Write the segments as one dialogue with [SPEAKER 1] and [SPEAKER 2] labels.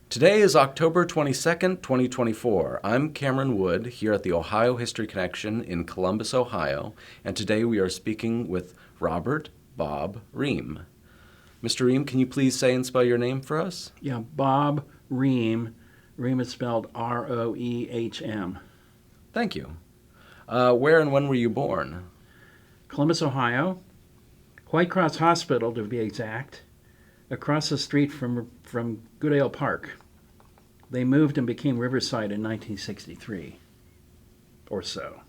[SPEAKER 1] Today is October 22nd, 2024. I'm Cameron Wood here at the Ohio History Connection in Columbus, Ohio, and today we are speaking with Robert Bob Roehm. Mr. Roehm, can you please say and spell your name for us?
[SPEAKER 2] Yeah, Bob Roehm. Roehm is spelled R-O-E-H-M.
[SPEAKER 1] Thank you. Where and when were you born?
[SPEAKER 2] Columbus, Ohio. White Cross Hospital, to be exact, across the street from Goodale Park. They moved and became Riverside in 1963 or so.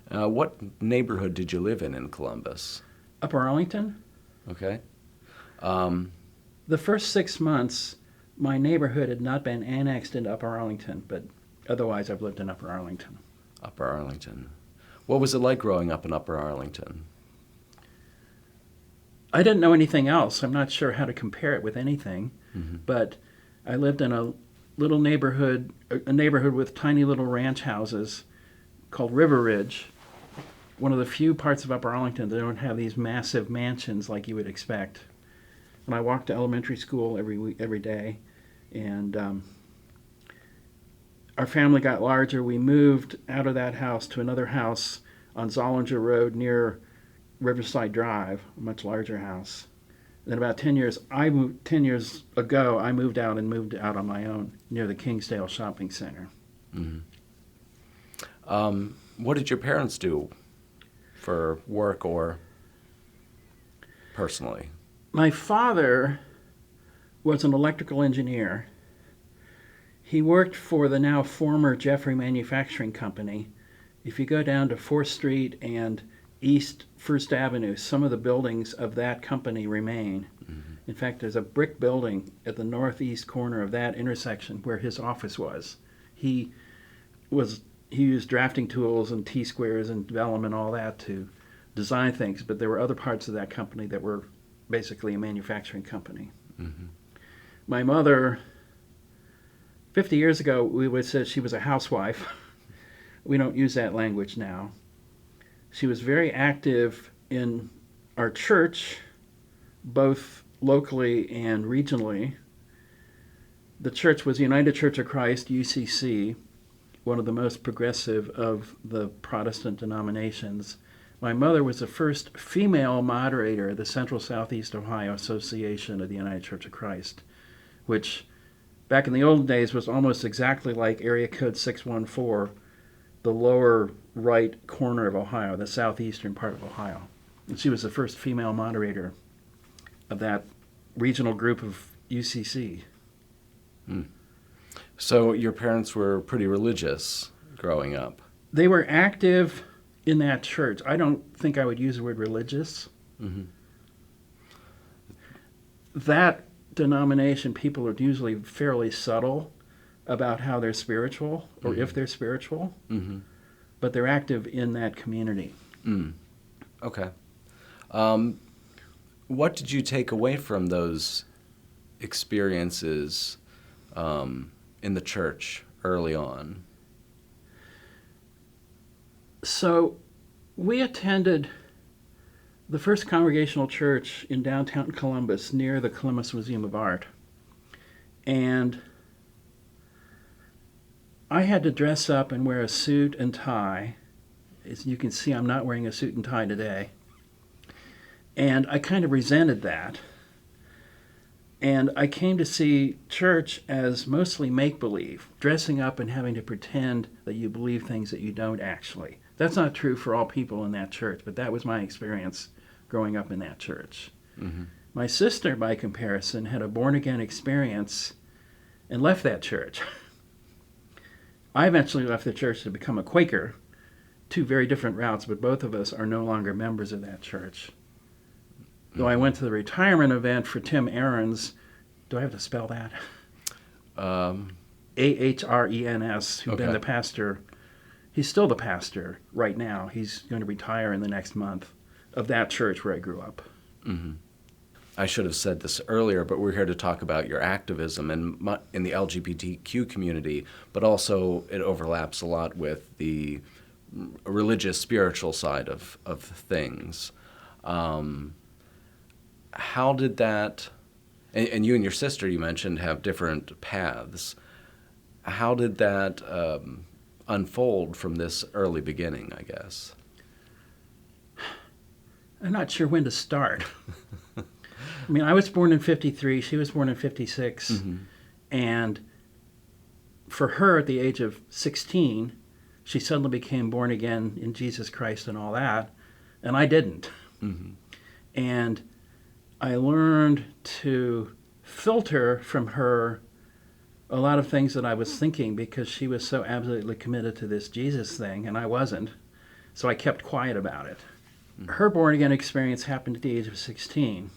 [SPEAKER 1] What neighborhood did you live in Columbus?
[SPEAKER 2] Upper Arlington.
[SPEAKER 1] Okay.
[SPEAKER 2] The first 6 months, my neighborhood had not been annexed into Upper Arlington, but otherwise I've lived in Upper Arlington.
[SPEAKER 1] Upper Arlington. What was it like growing up in Upper Arlington?
[SPEAKER 2] I didn't know anything else. I'm not sure how to compare it with anything, but I lived in a little neighborhood, a neighborhood with tiny little ranch houses called River Ridge, one of the few parts of Upper Arlington that don't have these massive mansions like you would expect. And I walked to elementary school every day, and our family got larger. We moved out of that house to another house on Zollinger Road near Riverside Drive, a much larger house. Then about 10 years ago, I moved out on my own near the Kingsdale Shopping Center.
[SPEAKER 1] What did your parents do for work or personally?
[SPEAKER 2] My father was an electrical engineer. He worked for the now former Jeffrey Manufacturing Company. If you go down to 4th Street and East First Avenue, some of the buildings of that company remain. In fact, there's a brick building at the northeast corner of that intersection where his office was. He used drafting tools and T-squares and vellum and all that to design things, but there were other parts of that company that were basically a manufacturing company. My mother, 50 years ago, we would say she was a housewife. We don't use that language now. She was very active in our church, both locally and regionally. The church was United Church of Christ, UCC, one of the most progressive of the Protestant denominations. My mother was the first female moderator of the Central Southeast Ohio Association of the United Church of Christ, which back in the old days was almost exactly like area code 614, the lower right corner of Ohio, the southeastern part of Ohio. And she was the first female moderator of that regional group of UCC.
[SPEAKER 1] So your parents were pretty religious growing up?
[SPEAKER 2] They were active in that church. I don't think I would use the word religious. That denomination, people are usually fairly subtle about how they're spiritual or if they're spiritual, but they're active in that community.
[SPEAKER 1] Okay. What did you take away from those experiences in the church early on?
[SPEAKER 2] So we attended the First Congregational Church in downtown Columbus near the Columbus Museum of Art. And I had to dress up and wear a suit and tie. As you can see, I'm not wearing a suit and tie today. And I kind of resented that. And I came to see church as mostly make-believe, dressing up and having to pretend that you believe things that you don't actually. That's not true for all people in that church, but that was my experience growing up in that church. My sister, by comparison, had a born-again experience and left that church. I eventually left the church to become a Quaker, two very different routes, but both of us are no longer members of that church. Though I went to the retirement event for Tim Ahrens, do I have to spell that? Ahrens, who'd been the pastor. He's still the pastor right now. He's going to retire in the next month of that church where I grew up.
[SPEAKER 1] I should have said this earlier, but we're here to talk about your activism in the LGBTQ community, but also it overlaps a lot with the religious, spiritual side of things. How did that And you and your sister, you mentioned, have different paths. How did that unfold from this early beginning, I guess?
[SPEAKER 2] I'm not sure when to start. I mean, I was born in 53, she was born in 56,
[SPEAKER 1] Mm-hmm.
[SPEAKER 2] and for her at the age of 16, she suddenly became born again in Jesus Christ and all that, and I didn't.
[SPEAKER 1] Mm-hmm.
[SPEAKER 2] And I learned to filter from her a lot of things that I was thinking because she was so absolutely committed to this Jesus thing, and I wasn't. So I kept quiet about it.
[SPEAKER 1] Mm-hmm.
[SPEAKER 2] Her born-again experience happened at the age of 16.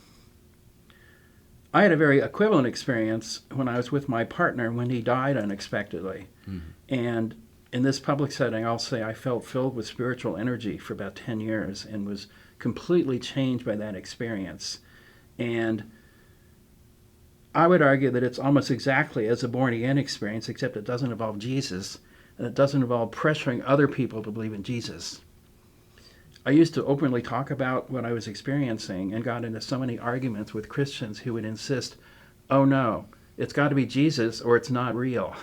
[SPEAKER 2] I had a very equivalent experience when I was with my partner when he died unexpectedly.
[SPEAKER 1] Mm-hmm.
[SPEAKER 2] And in this public setting, I'll say I felt filled with spiritual energy for about 10 years and was completely changed by that experience. And I would argue that it's almost exactly as a born-again experience, except it doesn't involve Jesus, and it doesn't involve pressuring other people to believe in Jesus. I used to openly talk about what I was experiencing and got into so many arguments with Christians who would insist, oh no, it's got to be Jesus or it's not real.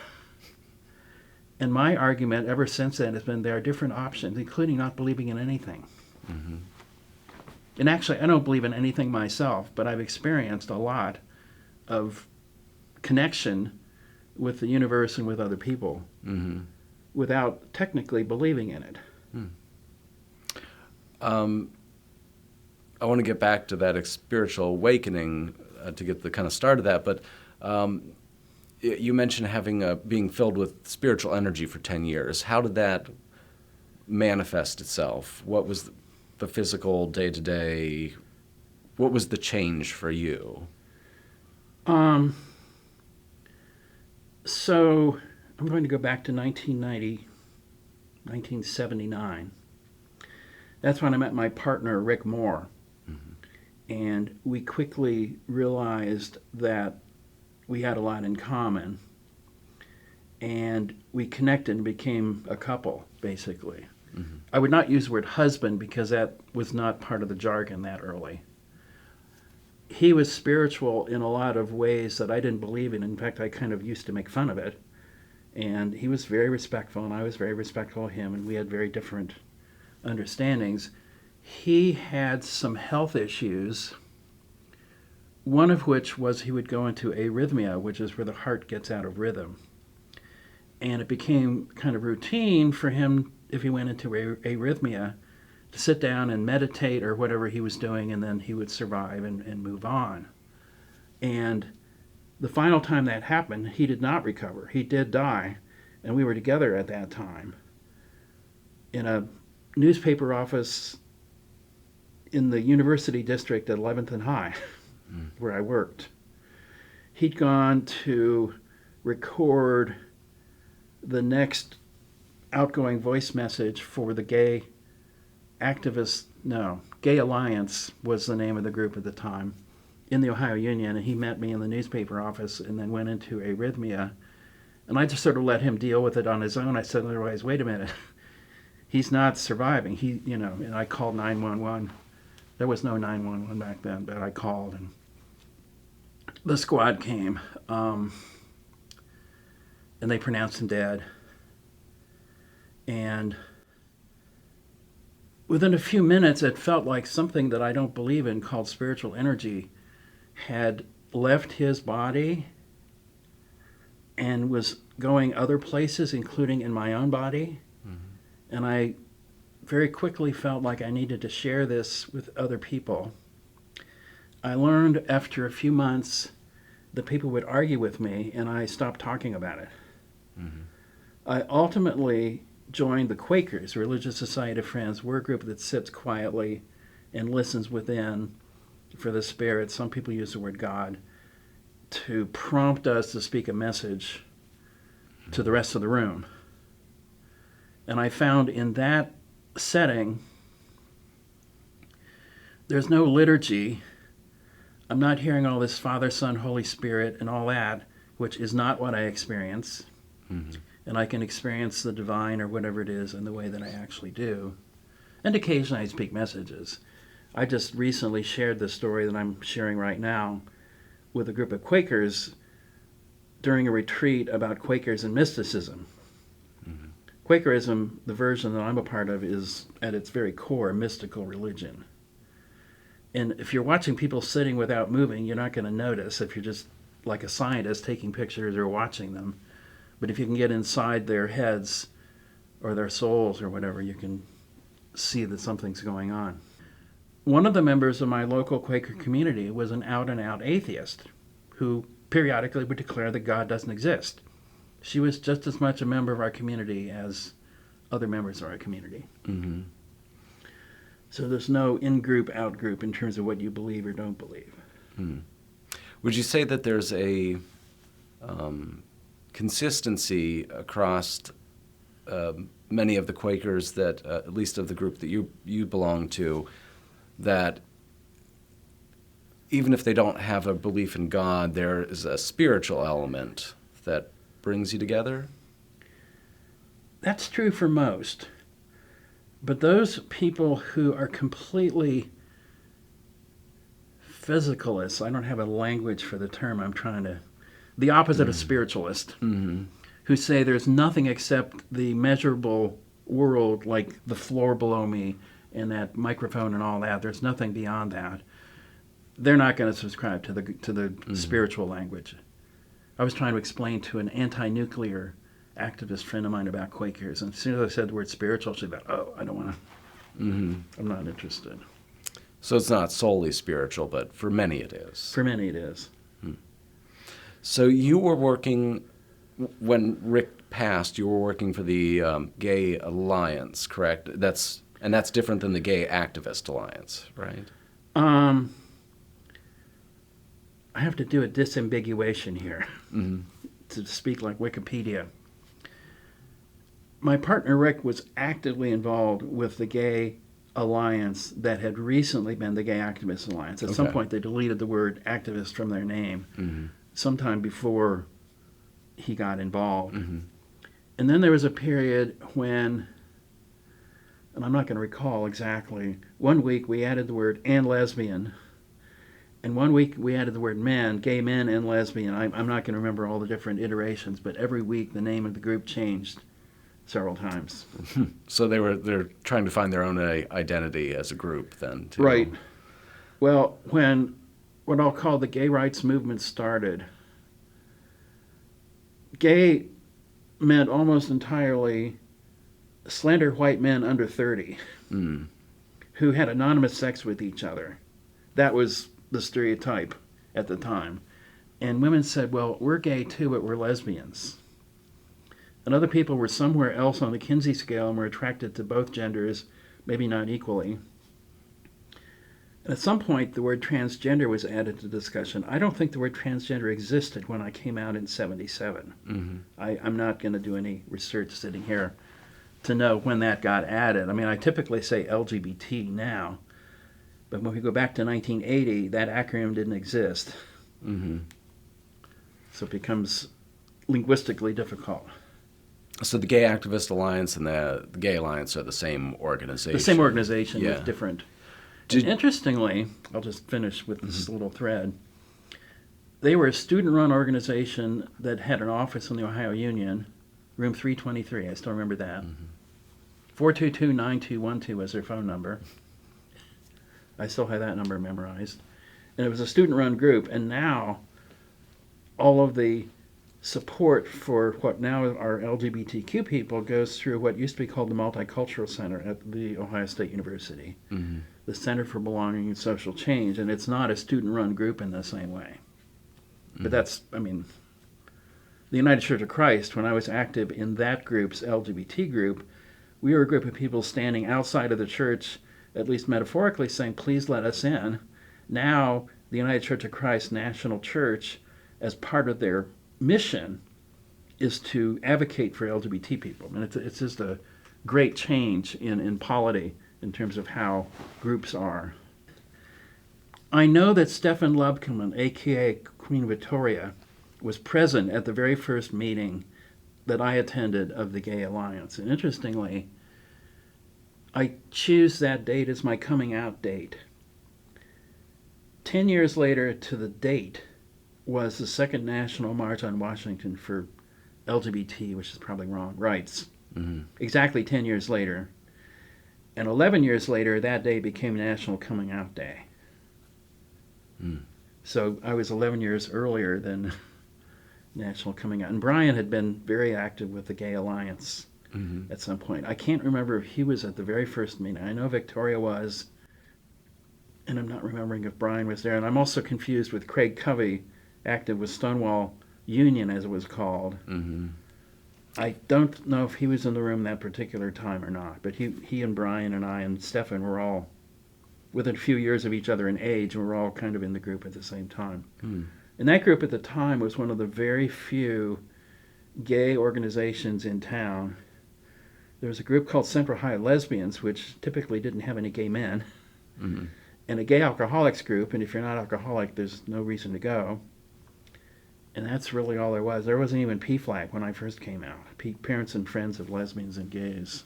[SPEAKER 2] And my argument ever since then has been there are different options, including not believing in anything.
[SPEAKER 1] Mm-hmm.
[SPEAKER 2] And actually, I don't believe in anything myself, but I've experienced a lot of connection with the universe and with other people
[SPEAKER 1] Mm-hmm.
[SPEAKER 2] without technically believing in it.
[SPEAKER 1] I want to get back to that spiritual awakening to get the kind of start of that, but you mentioned having being filled with spiritual energy for 10 years. How did that manifest itself? What was the physical day-to-day? What was the change for you?
[SPEAKER 2] So I'm going to go back to 1979. That's when I met my partner, Rick Moore.
[SPEAKER 1] Mm-hmm.
[SPEAKER 2] And we quickly realized that we had a lot in common. And we connected and became a couple, basically.
[SPEAKER 1] Mm-hmm.
[SPEAKER 2] I would not use the word husband because that was not part of the jargon that early. He was spiritual in a lot of ways that I didn't believe in. In fact, I kind of used to make fun of it. And he was very respectful, and I was very respectful of him, and we had very different understandings. He had some health issues, one of which was he would go into arrhythmia, which is where the heart gets out of rhythm. And it became kind of routine for him, if he went into arrhythmia, to sit down and meditate or whatever he was doing, and then he would survive and move on. And the final time that happened, he did not recover. He did die, and we were together at that time in a newspaper office in the University District at 11th and High, where I worked. He'd gone to record the next outgoing voice message for the Gay Alliance was the name of the group at the time, in the Ohio Union, and he met me in the newspaper office and then went into arrhythmia. And I just sort of let him deal with it on his own. I said, otherwise, wait a minute. He's not surviving. And I called 911. There was no 911 back then, but I called, and the squad came, and they pronounced him dead. And within a few minutes, it felt like something that I don't believe in, called spiritual energy, had left his body and was going other places, including in my own body. Mm-hmm. And I very quickly felt like I needed to share this with other people. I learned after a few months that people would argue with me, and I stopped talking about it. Mm-hmm. I ultimately joined the Quakers, Religious Society of Friends. We're a group that sits quietly and listens within for the Spirit. Some people use the word God to prompt us to speak a message to the rest of the room. And I found in that setting, there's no liturgy. I'm not hearing all this Father, Son, Holy Spirit and all that, which is not what I experience. Mm-hmm. And I can experience the divine or whatever it is in the way that I actually do. And occasionally I speak messages. I just recently shared the story that I'm sharing right now. with a group of Quakers during a retreat about Quakers and mysticism. Mm-hmm. Quakerism, the version that I'm a part of, is at its very core a mystical religion. And if you're watching people sitting without moving, you're not going to notice if you're just like a scientist taking pictures or watching them. But if you can get inside their heads or their souls or whatever, you can see that something's going on. One of the members of my local Quaker community was an out-and-out atheist who periodically would declare that God doesn't exist. She was just as much a member of our community as other members of our community. Mm-hmm. So there's no in-group, out-group in terms of what you believe or don't believe.
[SPEAKER 1] Hmm. Would you say that there's a consistency across many of the Quakers that, at least of the group that you belong to, that even if they don't have a belief in God, there is a spiritual element that brings you together?
[SPEAKER 2] That's true for most. But those people who are completely physicalists, I don't have a language for the term I'm trying to, the opposite of spiritualist, who say there's nothing except the measurable world, like the floor below me and that microphone and all that. There's nothing beyond that. They're not going to subscribe to the spiritual language. I was trying to explain to an anti-nuclear activist friend of mine about Quakers, and as soon as I said the word spiritual, she thought, oh, I don't want to, I'm not interested.
[SPEAKER 1] So it's not solely spiritual, but for many it is.
[SPEAKER 2] For many it is.
[SPEAKER 1] So you were working, when Rick passed, you were working for the Gay Alliance, correct? That's different than the Gay Activist Alliance, right?
[SPEAKER 2] I have to do a disambiguation here to speak like Wikipedia. My partner Rick was actively involved with the Gay Alliance that had recently been the Gay Activist Alliance. At some point they deleted the word activist from their name sometime before he got involved. And then there was a period when, and I'm not going to recall exactly, one week we added the word and lesbian, and one week we added the word men, gay men and lesbian. I'm not going to remember all the different iterations, but every week the name of the group changed several times.
[SPEAKER 1] So they're trying to find their own identity as a group then, too.
[SPEAKER 2] Right. Well, when what I'll call the gay rights movement started, gay meant almost entirely slender white men under 30 who had anonymous sex with each other. That was the stereotype at the time. And women said, well, we're gay too, but we're lesbians. And other people were somewhere else on the Kinsey scale and were attracted to both genders, maybe not equally. And at some point, the word transgender was added to discussion. I don't think the word transgender existed when I came out in 77. I'm not going to do any research sitting here to know when that got added. I mean, I typically say LGBT now, but when we go back to 1980, that acronym didn't exist. So it becomes linguistically difficult.
[SPEAKER 1] So the Gay Activist Alliance and the Gay Alliance are the same organization?
[SPEAKER 2] The same organization with different... Interestingly, I'll just finish with this little thread. They were a student-run organization that had an office in the Ohio Union, room 323, I still remember that. 422-9212 was their phone number. I still have that number memorized. And it was a student-run group, and now all of the support for what now are LGBTQ people goes through what used to be called the Multicultural Center at the Ohio State University, the Center for Belonging and Social Change, and it's not a student-run group in the same way. But that's, I mean, the United Church of Christ, when I was active in that group's LGBT group, we were a group of people standing outside of the church, at least metaphorically, saying, please let us in. Now, the United Church of Christ National Church, as part of their mission, is to advocate for LGBT people. And it's just a great change in polity in terms of how groups are. I know that Stefan Lubkeman, a.k.a. Queen Victoria, was present at the very first meeting that I attended of the Gay Alliance. And interestingly, I choose that date as my coming out date. 10 years later to the date, was the second national march on Washington for LGBT, which is probably wrong, rights.
[SPEAKER 1] Mm-hmm.
[SPEAKER 2] Exactly 10 years later. And 11 years later, that day became National Coming Out Day.
[SPEAKER 1] Mm.
[SPEAKER 2] So I was 11 years earlier than National Coming Out. And Brian had been very active with the Gay Alliance at some point. I can't remember if he was at the very first meeting. I know Victoria was, and I'm not remembering if Brian was there. And I'm also confused with Craig Covey, active with Stonewall Union, as it was called.
[SPEAKER 1] Mm-hmm.
[SPEAKER 2] I don't know if he was in the room that particular time or not, but he and Brian and I and Stefan were all within a few years of each other in age, and we were all kind of in the group at the same time.
[SPEAKER 1] Mm.
[SPEAKER 2] And that group at the time was one of the very few gay organizations in town. There was a group called Central Ohio Lesbians, which typically didn't have any gay men,
[SPEAKER 1] Mm-hmm.
[SPEAKER 2] and a gay alcoholics group, and if you're not alcoholic, there's no reason to go. And that's really all there was. There wasn't even PFLAG when I first came out. Parents and Friends of Lesbians and Gays.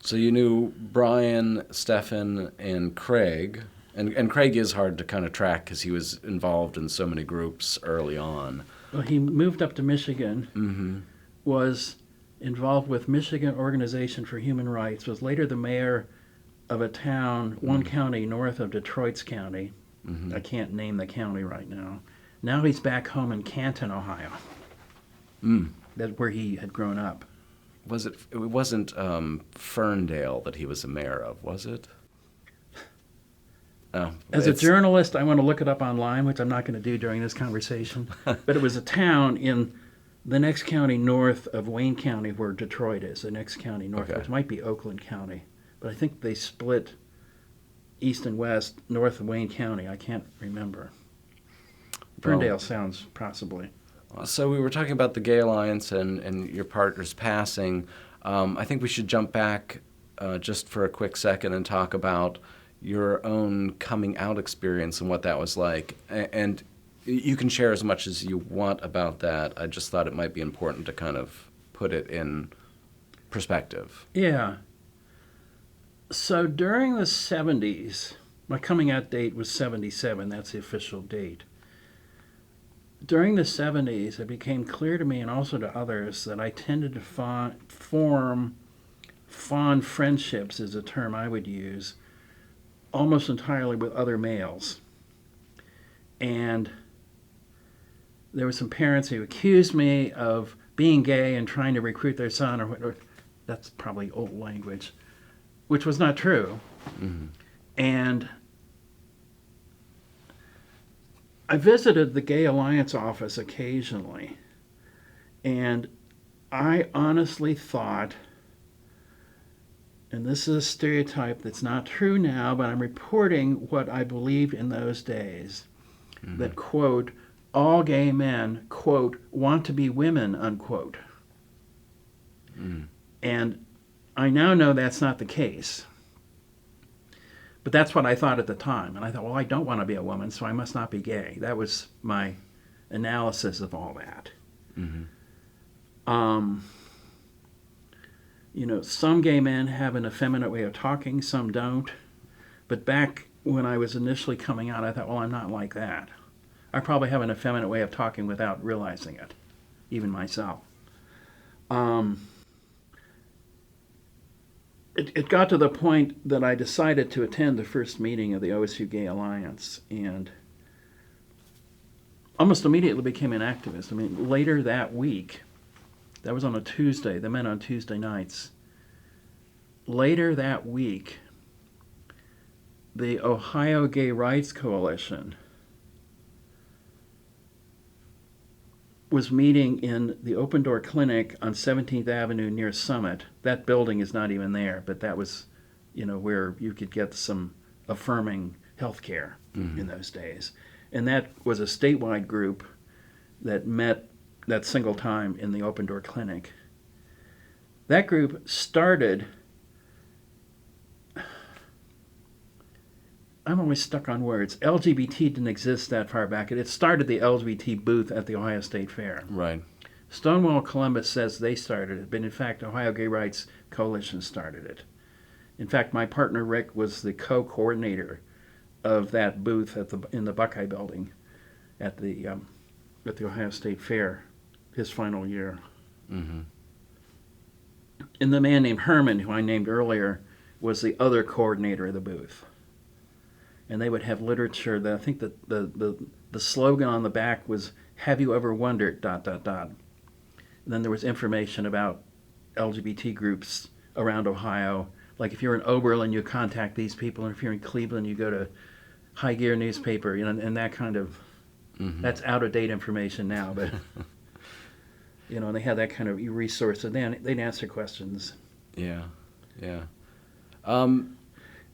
[SPEAKER 1] So you knew Brian, Stefan, and Craig. And Craig is hard to kind of track because he was involved in so many groups early on.
[SPEAKER 2] Well, he moved up to Michigan, was involved with Michigan Organization for Human Rights, was later the mayor of a town, one county north of Detroit's county. I can't name the county right now. Now he's back home in Canton, Ohio. That's where he had grown up.
[SPEAKER 1] It wasn't Ferndale that he was the mayor of, was it? Oh,
[SPEAKER 2] As a journalist, I want to look it up online, which I'm not going to do during this conversation. But it was a town in the next county north of Wayne County, where Detroit is, the next county north,
[SPEAKER 1] Okay.
[SPEAKER 2] which might be Oakland County. But I think they split east and west, north of Wayne County. I can't remember. Ferndale sounds possibly.
[SPEAKER 1] So we were talking about the Gay Alliance and your partner's passing. I think we should jump back just for a quick second and talk about your own coming out experience and what that was like. And you can share as much as you want about that. I just thought it might be important to kind of put it in perspective.
[SPEAKER 2] Yeah. So during the 70s, my coming out date was 77. That's the official date. During the 70s, it became clear to me and also to others that I tended to form fond friendships, is a term I would use, almost entirely with other males. And there were some parents who accused me of being gay and trying to recruit their son, or that's probably old language, which was not true. And I visited the Gay Alliance office occasionally, and I honestly thought, and this is a stereotype that's not true now, but I'm reporting what I believed in those days, that, quote, all gay men, quote, want to be women, unquote. And I now know that's not the case. But that's what I thought at the time. And I thought, well, I don't want to be a woman, so I must not be gay. That was my analysis of all that. You know, some gay men have an effeminate way of talking, some don't. But back when I was initially coming out, I thought, well, I'm not like that. I probably have an effeminate way of talking without realizing it, even myself. It got to the point that I decided to attend the first meeting of the OSU Gay Alliance, and almost immediately became an activist. I mean, later that week, that was on a Tuesday, they met on Tuesday nights. Later that week, the Ohio Gay Rights Coalition was meeting in the Open Door Clinic on 17th Avenue near Summit. That building is not even there, but that was, you know, where you could get some affirming health care in those days. And that was a statewide group that met that single time in the Open Door Clinic. That group started, I'm always stuck on words. LGBT didn't exist that far back. It started the LGBT booth at the Ohio State Fair.
[SPEAKER 1] Right.
[SPEAKER 2] Stonewall Columbus says they started it, but in fact, Ohio Gay Rights Coalition started it. In fact, my partner Rick was the co-coordinator of that booth in the Buckeye Building at the at the Ohio State Fair his final year.
[SPEAKER 1] Mm-hmm.
[SPEAKER 2] And the man named Herman, who I named earlier, was the other coordinator of the booth. And they would have literature that I think that the slogan on the back was, "Have you ever wondered, ... And then there was information about LGBT groups around Ohio. Like if you're in Oberlin, you contact these people, and if you're in Cleveland, you go to High Gear newspaper, and that kind of, that's out-of-date information now, but, and they had that kind of resource, and then they'd answer questions.
[SPEAKER 1] Yeah, yeah.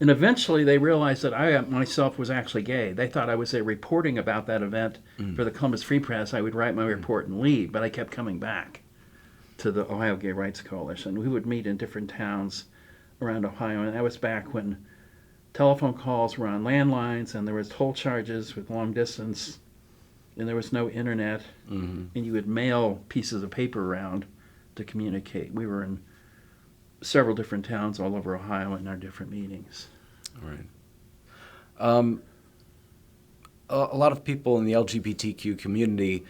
[SPEAKER 2] And eventually they realized that I myself was actually gay. They thought I was reporting about that event for the Columbus Free Press. I would write my report and leave, but I kept coming back to the Ohio Gay Rights Coalition. We would meet in different towns around Ohio, and that was back when telephone calls were on landlines, and there was toll charges with long distance, and there was no internet, and you would mail pieces of paper around to communicate. We were in several different towns all over Ohio in our different meetings.
[SPEAKER 1] All right. A lot of people in the LGBTQ community,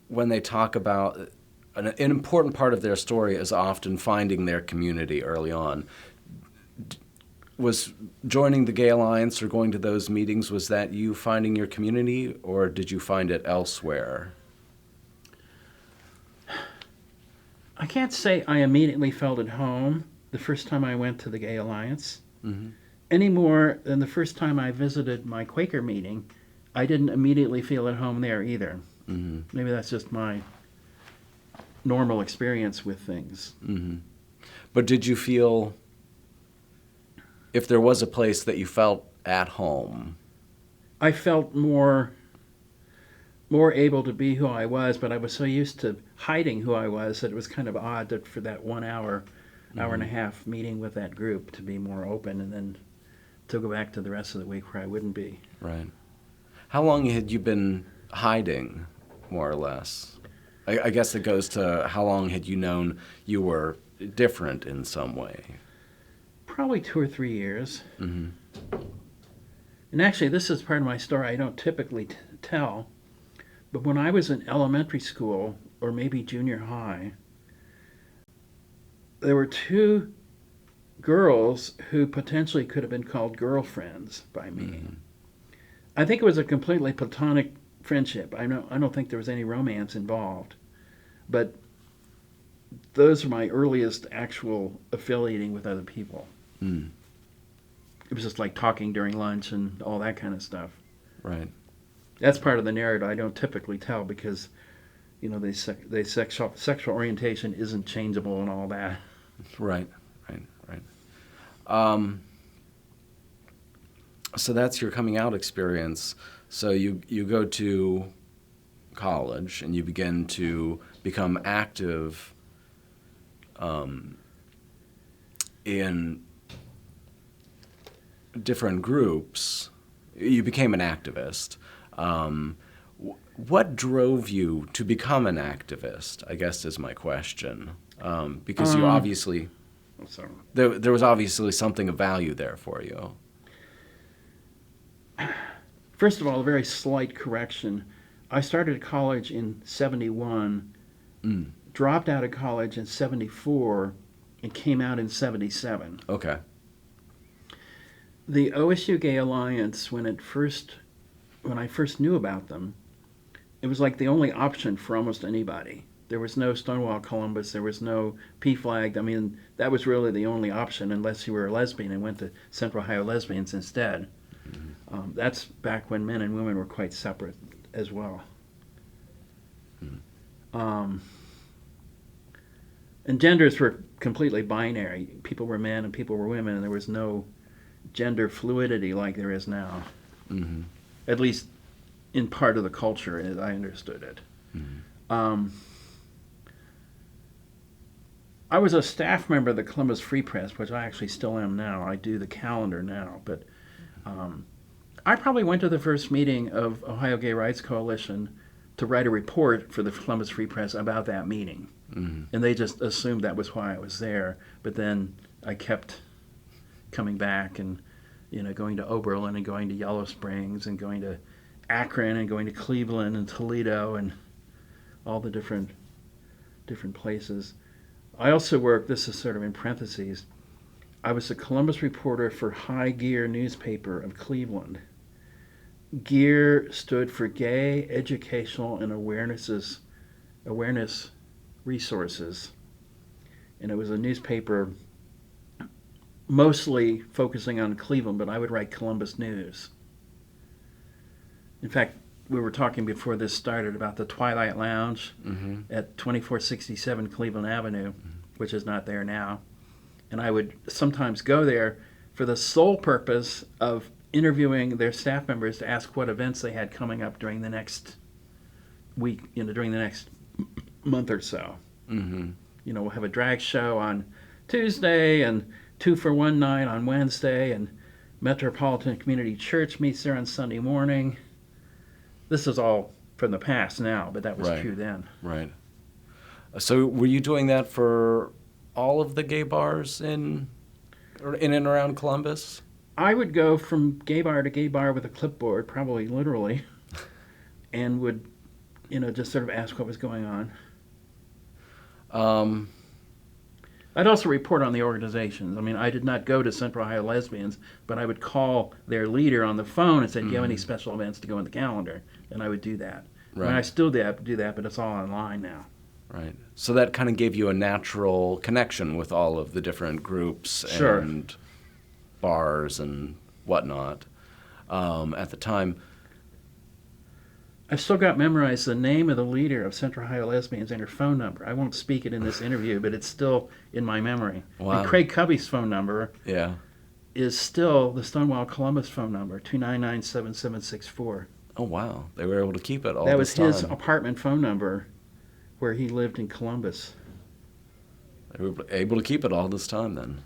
[SPEAKER 1] when they talk about an important part of their story is often finding their community early on. Was joining the Gay Alliance or going to those meetings, was that you finding your community, or did you find it elsewhere?
[SPEAKER 2] I can't say I immediately felt at home the first time I went to the Gay Alliance, any more than the first time I visited my Quaker meeting. I didn't immediately feel at home there either. Maybe that's just my normal experience with things.
[SPEAKER 1] But did you feel, if there was a place that you felt at home?
[SPEAKER 2] I felt more able to be who I was, but I was so used to hiding who I was that it was kind of odd that for that 1 hour, hour and a half meeting with that group to be more open, and then to go back to the rest of the week where I wouldn't be.
[SPEAKER 1] Right. How long had you been hiding, more or less? I guess it goes to how long had you known you were different in some way?
[SPEAKER 2] Probably 2 or 3 years. And actually, this is part of my story I don't typically tell. But when I was in elementary school, or maybe junior high, there were 2 girls who potentially could have been called girlfriends by me. I think it was a completely platonic friendship. I don't think there was any romance involved. But those are my earliest actual affiliating with other people. It was just like talking during lunch and all that kind of stuff.
[SPEAKER 1] Right.
[SPEAKER 2] That's part of the narrative I don't typically tell because, they sexual orientation isn't changeable and all that.
[SPEAKER 1] Right. So that's your coming out experience. So you go to college and you begin to become active in different groups. You became an activist. What drove you to become an activist, I guess is my question. Because you obviously, there was obviously something of value there for you.
[SPEAKER 2] First of all, a very slight correction. I started college in 71, dropped out of college in 74, and came out in 77.
[SPEAKER 1] Okay.
[SPEAKER 2] The OSU Gay Alliance, when I first knew about them, it was like the only option for almost anybody. There was no Stonewall Columbus, there was no PFLAG. I mean, that was really the only option unless you were a lesbian and went to Central Ohio Lesbians instead. That's back when men and women were quite separate as well. And genders were completely binary. People were men and people were women, and there was no gender fluidity like there is now. At least in part of the culture, as I understood it. I was a staff member of the Columbus Free Press, which I actually still am now. I do the calendar now, but I probably went to the first meeting of Ohio Gay Rights Coalition to write a report for the Columbus Free Press about that meeting. And they just assumed that was why I was there. But then I kept coming back and, going to Oberlin and going to Yellow Springs and going to Akron and going to Cleveland and Toledo and all the different places. I also worked, this is sort of in parentheses, I was a Columbus reporter for High Gear newspaper of Cleveland. GEAR stood for Gay Educational and Awareness Resources. And it was a newspaper mostly focusing on Cleveland, but I would write Columbus news. In fact, we were talking before this started about the Twilight Lounge at 2467 Cleveland Avenue, which is not there now. And I would sometimes go there for the sole purpose of interviewing their staff members to ask what events they had coming up during the next week, during the next month or so. We'll have a drag show on Tuesday and 2 for 1 night on Wednesday, and Metropolitan Community Church meets there on Sunday morning. This is all from the past now, but that was true then.
[SPEAKER 1] Right. So were you doing that for all of the gay bars in and around Columbus?
[SPEAKER 2] I would go from gay bar to gay bar with a clipboard, probably literally, and would, just sort of ask what was going on. I'd also report on the organizations. I mean, I did not go to Central Ohio Lesbians, but I would call their leader on the phone and say, do you have any special events to go in the calendar? And I would do that.
[SPEAKER 1] Right.
[SPEAKER 2] I mean, I still do that, but it's all online now.
[SPEAKER 1] Right. So that kind of gave you a natural connection with all of the different groups and bars and whatnot at the time.
[SPEAKER 2] I've still got memorized the name of the leader of Central Ohio Lesbians and her phone number. I won't speak it in this interview, but it's still in my memory.
[SPEAKER 1] Wow.
[SPEAKER 2] And Craig Cubby's phone number is still the Stonewall Columbus phone number, 299-7764.
[SPEAKER 1] Oh, wow. They were able to keep it all
[SPEAKER 2] That
[SPEAKER 1] this
[SPEAKER 2] was his
[SPEAKER 1] time.
[SPEAKER 2] apartment phone number where he lived in Columbus.
[SPEAKER 1] They were able to keep it all this time then.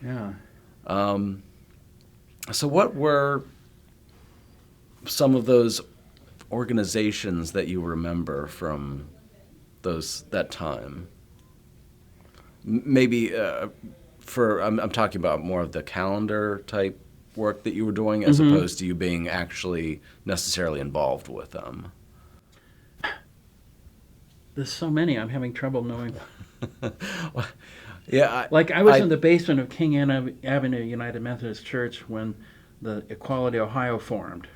[SPEAKER 2] Yeah.
[SPEAKER 1] So what were some of those organizations that you remember from that time? Maybe I'm talking about more of the calendar type work that you were doing as opposed to you being actually necessarily involved with them.
[SPEAKER 2] There's so many, I'm having trouble knowing.
[SPEAKER 1] Yeah,
[SPEAKER 2] I was in the basement of King Avenue United Methodist Church when the Equality Ohio formed.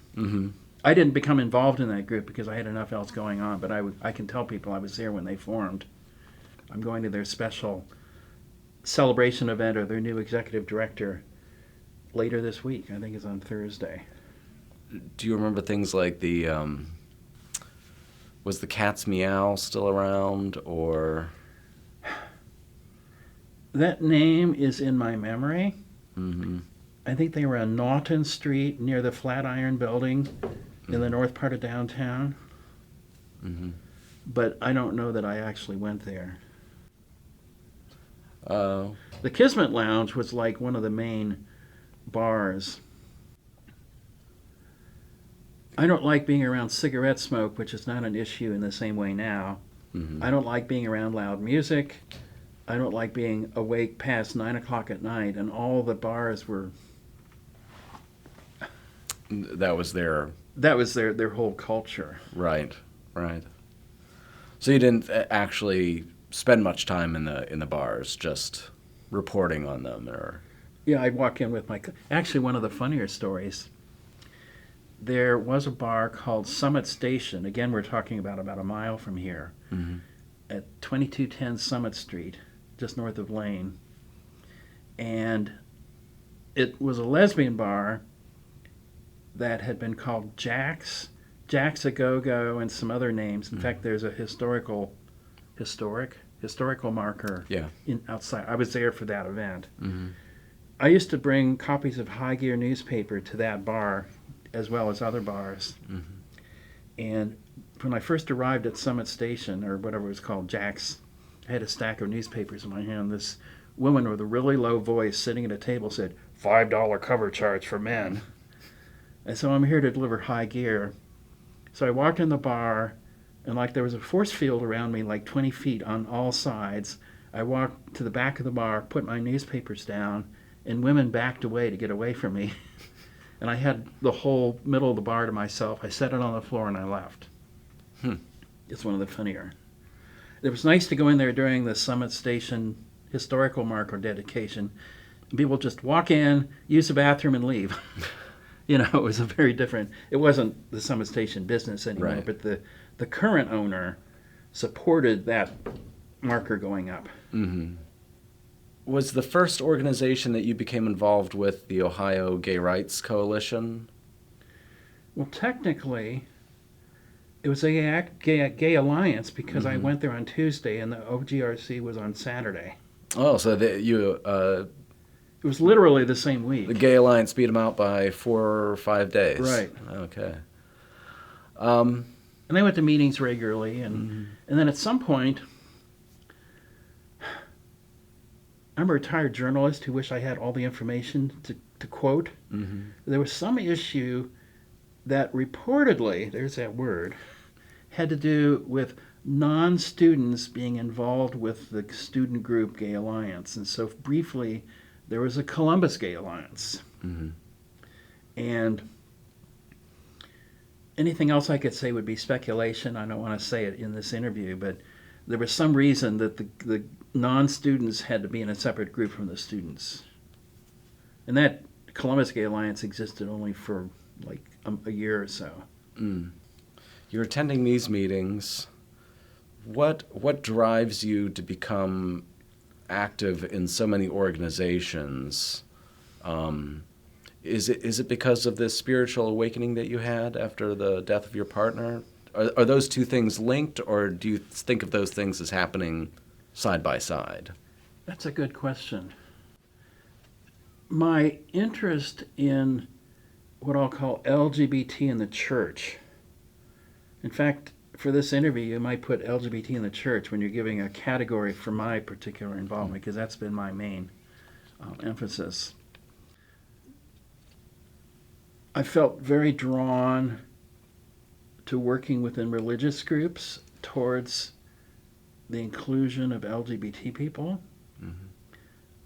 [SPEAKER 2] I didn't become involved in that group because I had enough else going on, but I can tell people I was there when they formed. I'm going to their special celebration event or their new executive director later this week. I think it's on Thursday.
[SPEAKER 1] Do you remember things like was the Cat's Meow still around, or?
[SPEAKER 2] That name is in my memory. I think they were on Naughton Street near the Flatiron Building in the north part of downtown. But I don't know that I actually went there. The Kismet Lounge was like one of the main bars. I don't like being around cigarette smoke, which is not an issue in the same way now. I don't like being around loud music. I don't like being awake past 9 o'clock at night, and all the bars were...
[SPEAKER 1] That was their
[SPEAKER 2] whole culture.
[SPEAKER 1] Right. So you didn't actually spend much time in the bars, just reporting on them, or?
[SPEAKER 2] Yeah, I'd walk in with my... Actually, one of the funnier stories, there was a bar called Summit Station. Again, we're talking about a mile from here, at 2210 Summit Street, just north of Lane. And it was a lesbian bar that had been called Jack's A Go-Go, and some other names. In fact, there's a historical marker outside. I was there for that event. I used to bring copies of High Gear newspaper to that bar as well as other bars. And when I first arrived at Summit Station, or whatever it was called, Jack's, I had a stack of newspapers in my hand. This woman with a really low voice sitting at a table said, $5 cover charge for men. And so I'm here to deliver High Gear. So I walked in the bar, and there was a force field around me, 20 feet on all sides. I walked to the back of the bar, put my newspapers down, and women backed away to get away from me. and I had the whole middle of the bar to myself. I set it on the floor and I left. It's one of the funnier. It was nice to go in there during the Summit Station historical marker dedication. And people just walk in, use the bathroom, and leave. It was a very different. It wasn't the Summit Station business anymore,
[SPEAKER 1] Right.
[SPEAKER 2] but the current owner supported that marker going up.
[SPEAKER 1] Mm-hmm. Was the first organization that you became involved with the Ohio Gay Rights Coalition?
[SPEAKER 2] Well, technically, it was a Gay Alliance because I went there on Tuesday and the OGRC was on Saturday.
[SPEAKER 1] Oh, so
[SPEAKER 2] It was literally the same week.
[SPEAKER 1] the Gay Alliance beat them out by 4 or 5 days.
[SPEAKER 2] Right.
[SPEAKER 1] Okay.
[SPEAKER 2] And they went to meetings regularly, and then at some point, I'm a retired journalist who wish I had all the information to quote. There was some issue that reportedly, there's that word, had to do with non-students being involved with the student group Gay Alliance. And so briefly, there was a Columbus Gay Alliance. And anything else I could say would be speculation. I don't want to say it in this interview, but there was some reason that the non-students had to be in a separate group from the students. And that Columbus Gay Alliance existed only for like a year or so.
[SPEAKER 1] You're attending these meetings. What drives you to become active in so many organizations? Is it because of this spiritual awakening that you had after the death of your partner? Are those two things linked, or do you think of those things as happening side by side?
[SPEAKER 2] That's a good question. My interest in what I'll call LGBT in the church. In fact, for this interview, you might put LGBT in the church when you're giving a category for my particular involvement, because that's been my main emphasis. I felt very drawn to working within religious groups towards the inclusion of LGBT people.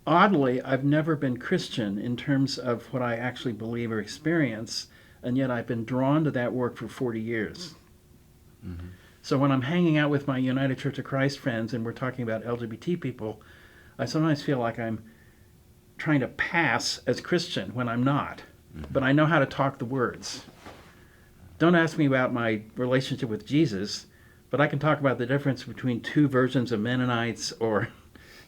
[SPEAKER 2] Oddly, I've never been Christian in terms of what I actually believe or experience, and yet I've been drawn to that work for 40 years. So when I'm hanging out with my United Church of Christ friends and we're talking about LGBT people, I sometimes feel like I'm trying to pass as Christian when I'm not. But I know how to talk the words. Don't ask me about my relationship with Jesus, but I can talk about the difference between 2 versions of Mennonites, or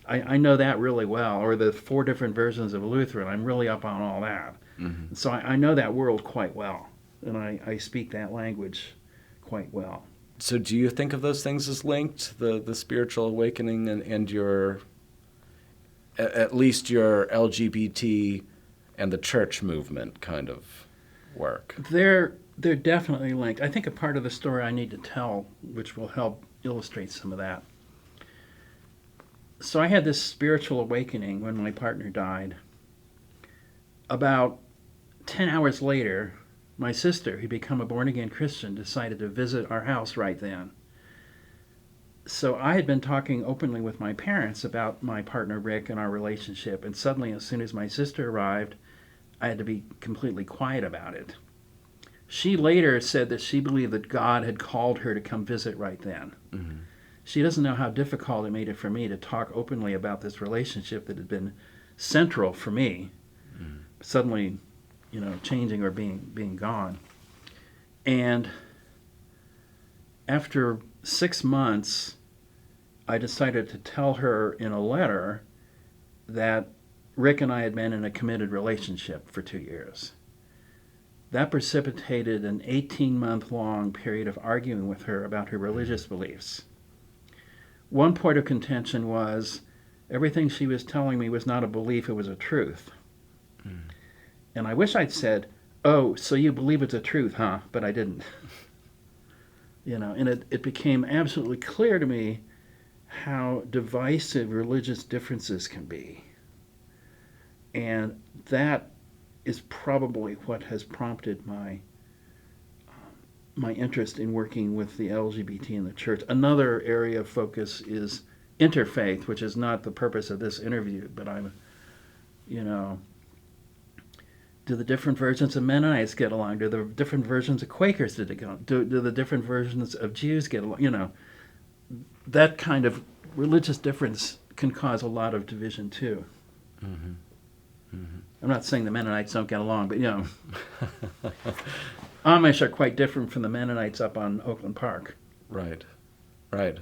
[SPEAKER 2] I know that really well, or the 4 different versions of Lutheran. I'm really up on all that. So I know that world quite well, and I speak that language quite well.
[SPEAKER 1] So do you think of those things as linked, the spiritual awakening and your, at least your LGBT and the church movement kind of work?
[SPEAKER 2] They're definitely linked. I think a part of the story I need to tell, which will help illustrate some of that. So I had this spiritual awakening when my partner died. About 10 hours later, my sister, who'd become a born-again Christian, decided to visit our house right then. So I had been talking openly with my parents about my partner Rick and our relationship, and suddenly, as soon as my sister arrived, I had to be completely quiet about it. She later said that she believed that God had called her to come visit right then. She doesn't know how difficult it made it for me to talk openly about this relationship that had been central for me, suddenly, changing or being gone. And after 6 months, I decided to tell her in a letter that Rick and I had been in a committed relationship for 2 years. That precipitated an 18-month-long period of arguing with her about her religious beliefs. One point of contention was everything she was telling me was not a belief, it was a truth. And I wish I'd said, "Oh, so you believe it's a truth, huh?" But I didn't. And it became absolutely clear to me how divisive religious differences can be. And that is probably what has prompted my interest in working with the LGBT in the church. Another area of focus is interfaith, which is not the purpose of this interview, but Do the different versions of Mennonites get along? Do the different versions of Quakers do the different versions of Jews get along? You know, that kind of religious difference can cause a lot of division too. Mm-hmm. Mm-hmm. I'm not saying the Mennonites don't get along, but you know, Amish are quite different from the Mennonites up on Oakland Park.
[SPEAKER 1] Right, right.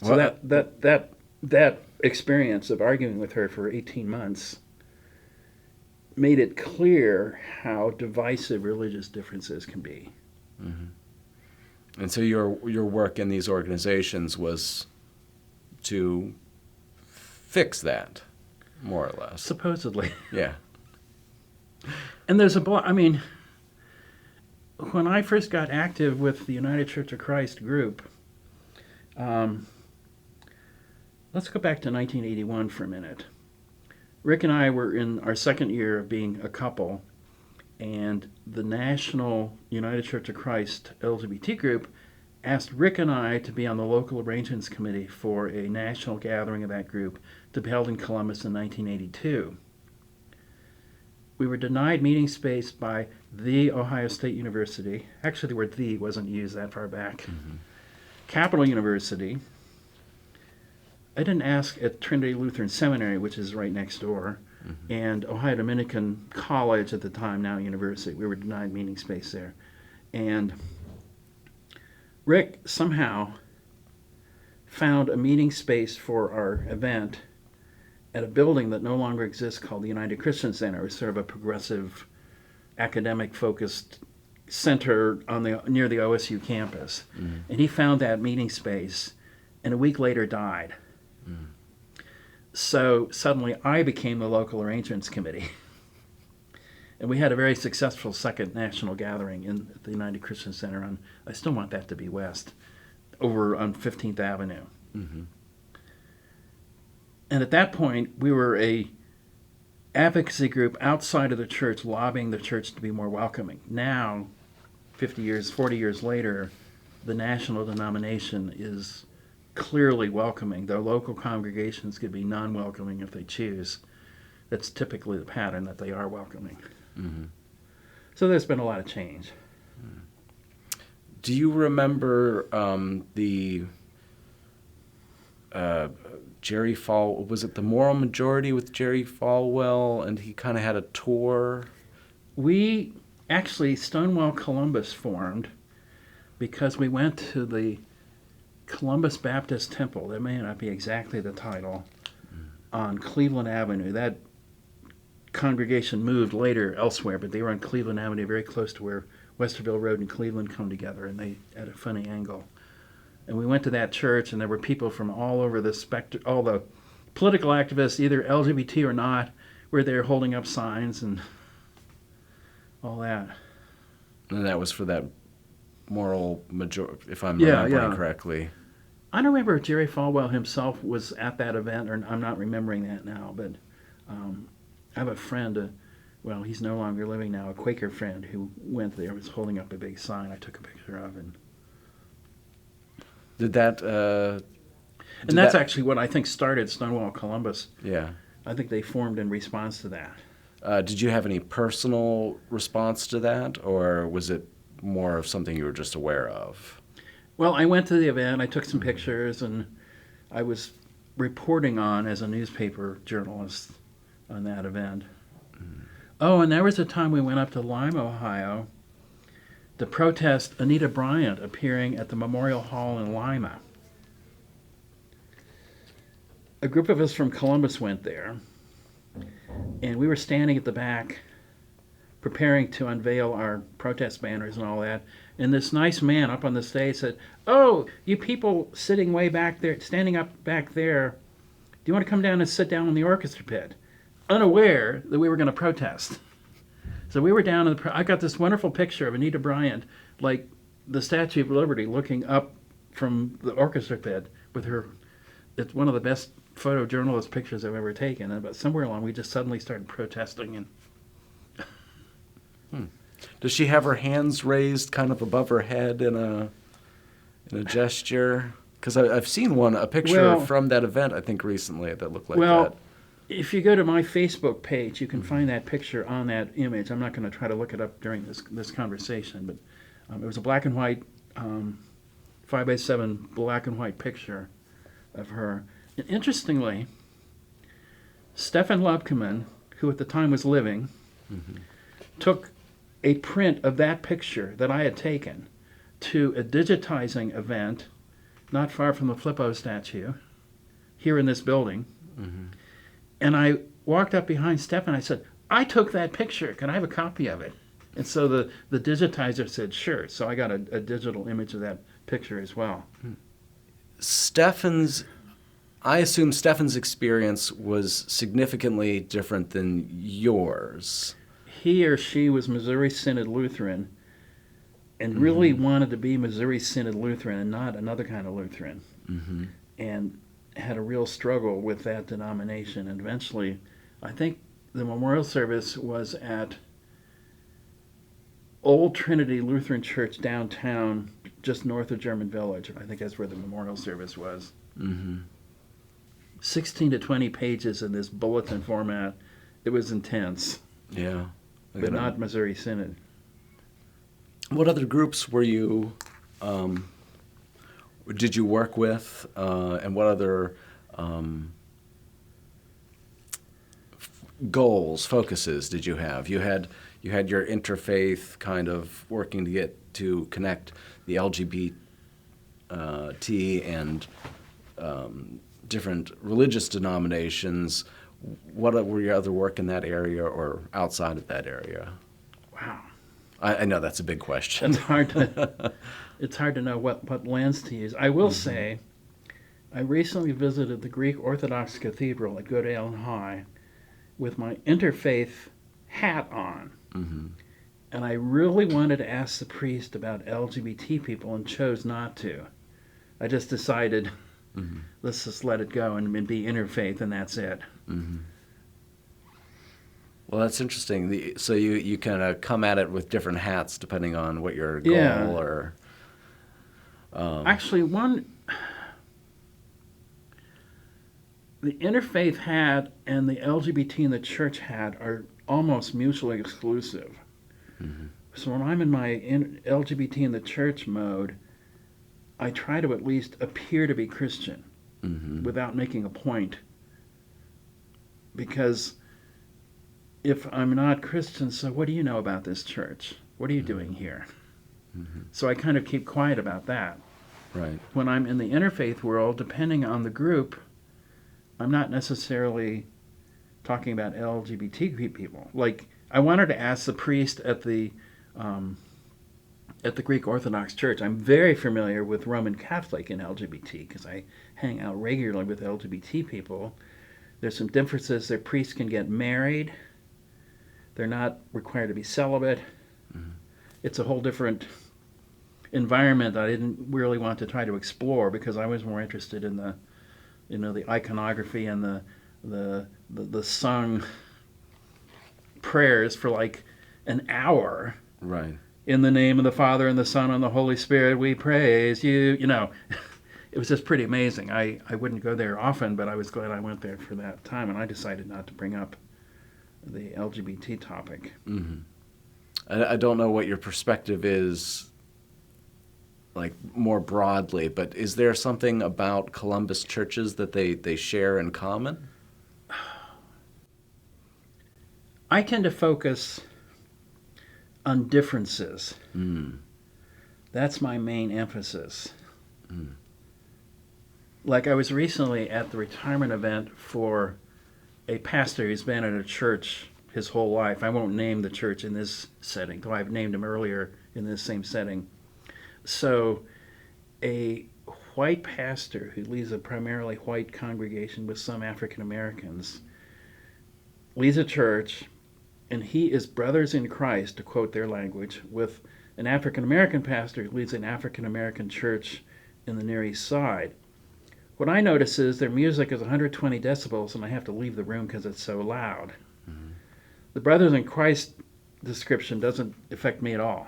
[SPEAKER 2] So that experience of arguing with her for 18 months made it clear how divisive religious differences can be.
[SPEAKER 1] Mm-hmm. And so your work in these organizations was to fix that, more or less.
[SPEAKER 2] Supposedly.
[SPEAKER 1] Yeah.
[SPEAKER 2] And there's when I first got active with the United Church of Christ group, let's go back to 1981 for a minute. Rick and I were in our second year of being a couple, and the National United Church of Christ LGBT group asked Rick and I to be on the local arrangements committee for a national gathering of that group to be held in Columbus in 1982. We were denied meeting space by the Ohio State University. Actually, the word "the" wasn't used that far back. Mm-hmm. Capital University. I didn't ask at Trinity Lutheran Seminary, which is right next door, mm-hmm. and Ohio Dominican College at the time, now University. We were denied meeting space there. And Rick somehow found a meeting space for our event at a building that no longer exists called the United Christian Center. It was sort of a progressive, academic-focused center near the OSU campus. Mm-hmm. And he found that meeting space, and a week later died. Mm. So suddenly I became the local arrangements committee. And we had a very successful second national gathering in the United Christian Center I still want that to be west, over on 15th Avenue. Mm-hmm. And at that point, we were a advocacy group outside of the church, lobbying the church to be more welcoming. Now, 40 years later, the national denomination is clearly welcoming. Their local congregations could be non-welcoming if they choose. That's typically the pattern, that they are welcoming. Mm-hmm. So there's been a lot of change.
[SPEAKER 1] Do you remember the Jerry Falwell, was it the Moral Majority with Jerry Falwell, and he kind of had a tour?
[SPEAKER 2] We actually, Stonewall Columbus formed because we went to the Columbus Baptist Temple. That may not be exactly the title, on Cleveland Avenue. That congregation moved later elsewhere, but they were on Cleveland Avenue, very close to where Westerville Road and Cleveland come together, and they at a funny angle. And we went to that church, and there were people from all over the spectrum, all the political activists, either LGBT or not, were there holding up signs and all that.
[SPEAKER 1] And that was for that moral majority, if I'm remembering correctly.
[SPEAKER 2] I don't remember if Jerry Falwell himself was at that event, or I'm not remembering that now, but I have a friend, he's no longer living now, a Quaker friend who went there, was holding up a big sign I took a picture of. And
[SPEAKER 1] Did that...
[SPEAKER 2] and that's actually what I think started Stonewall Columbus.
[SPEAKER 1] Yeah.
[SPEAKER 2] I think they formed in response to that.
[SPEAKER 1] Did you have any personal response to that, or was it more of something you were just aware of?
[SPEAKER 2] Well, I went to the event, I took some pictures, and I was reporting as a newspaper journalist on that event. Mm. Oh, and there was a time we went up to Lima, Ohio, to protest Anita Bryant appearing at the Memorial Hall in Lima. A group of us from Columbus went there, and we were standing at the back preparing to unveil our protest banners and all that, and this nice man up on the stage said, "Oh, you people sitting way back there, standing up back there, do you want to come down and sit down in the orchestra pit?" Unaware that we were going to protest. So we were down in I got this wonderful picture of Anita Bryant, like the Statue of Liberty, looking up from the orchestra pit with her. It's one of the best photojournalist pictures I've ever taken. But somewhere along, we just suddenly started protesting. And
[SPEAKER 1] Does she have her hands raised kind of above her head in a gesture? Because I've seen a picture from that event, I think, recently that looked like that.
[SPEAKER 2] If you go to my Facebook page, you can find that picture on that image. I'm not going to try to look it up during this conversation, but it was a black and white, 5x7 black and white picture of her. And interestingly, Stefan Lobkeman, who at the time was living, took a print of that picture that I had taken to a digitizing event not far from the Flippo statue here in this building. And I walked up behind Stefan. I said, I took that picture. Can I have a copy of it? And so the digitizer said, sure. So I got a digital image of that picture as well.
[SPEAKER 1] I assume Stefan's experience was significantly different than yours.
[SPEAKER 2] He or she was Missouri Synod Lutheran and really wanted to be Missouri Synod Lutheran and not another kind of Lutheran. And had a real struggle with that denomination. And eventually, I think the memorial service was at Old Trinity Lutheran Church downtown, just north of German Village. I think that's where the memorial service was. 16 to 20 pages in this bulletin format. It was intense.
[SPEAKER 1] Yeah.
[SPEAKER 2] But not Missouri Synod.
[SPEAKER 1] What other groups were you, did you work with, and what other goals, focuses did you have? You had your interfaith kind of working to connect the LGBT and different religious denominations. What were your other work in that area or outside of that area?
[SPEAKER 2] Wow.
[SPEAKER 1] I know that's a big question.
[SPEAKER 2] It's hard to know what lens to use. I will say, I recently visited the Greek Orthodox Cathedral at Goodale High with my interfaith hat on. And I really wanted to ask the priest about LGBT people and chose not to. I just decided, let's just let it go and be interfaith, and that's it.
[SPEAKER 1] Well, that's interesting. So you kind of come at it with different hats depending on what your goal or...
[SPEAKER 2] Actually, the interfaith hat and the LGBT in the church hat are almost mutually exclusive. So when I'm in my LGBT in the church mode, I try to at least appear to be Christian without making a point. Because if I'm not Christian, so what do you know about this church? What are you doing here? So I kind of keep quiet about that.
[SPEAKER 1] Right.
[SPEAKER 2] When I'm in the interfaith world, depending on the group, I'm not necessarily talking about LGBT people. Like, I wanted to ask the priest at the Greek Orthodox Church. I'm very familiar with Roman Catholic and LGBT because I hang out regularly with LGBT people. There's some differences. Their priests can get married. They're not required to be celibate. It's a whole different environment I didn't really want to try to explore because I was more interested in the, the iconography and the sung prayers for like an hour.
[SPEAKER 1] Right.
[SPEAKER 2] In the name of the Father and the Son and the Holy Spirit, we praise you. It was just pretty amazing. I wouldn't go there often, but I was glad I went there for that time, and I decided not to bring up the LGBT topic.
[SPEAKER 1] I don't know what your perspective is, like more broadly, but is there something about Columbus churches that they share in common?
[SPEAKER 2] I tend to focus on differences. That's my main emphasis. Like I was recently at the retirement event for a pastor who's been at a church his whole life. I won't name the church in this setting, though I've named him earlier in this same setting. So a white pastor who leads a primarily white congregation with some African Americans leads a church, and he is brothers in Christ, to quote their language, with an African American pastor who leads an African American church in the Near East Side. What I notice is their music is 120 decibels, and I have to leave the room because it's so loud. The brothers in Christ description doesn't affect me at all.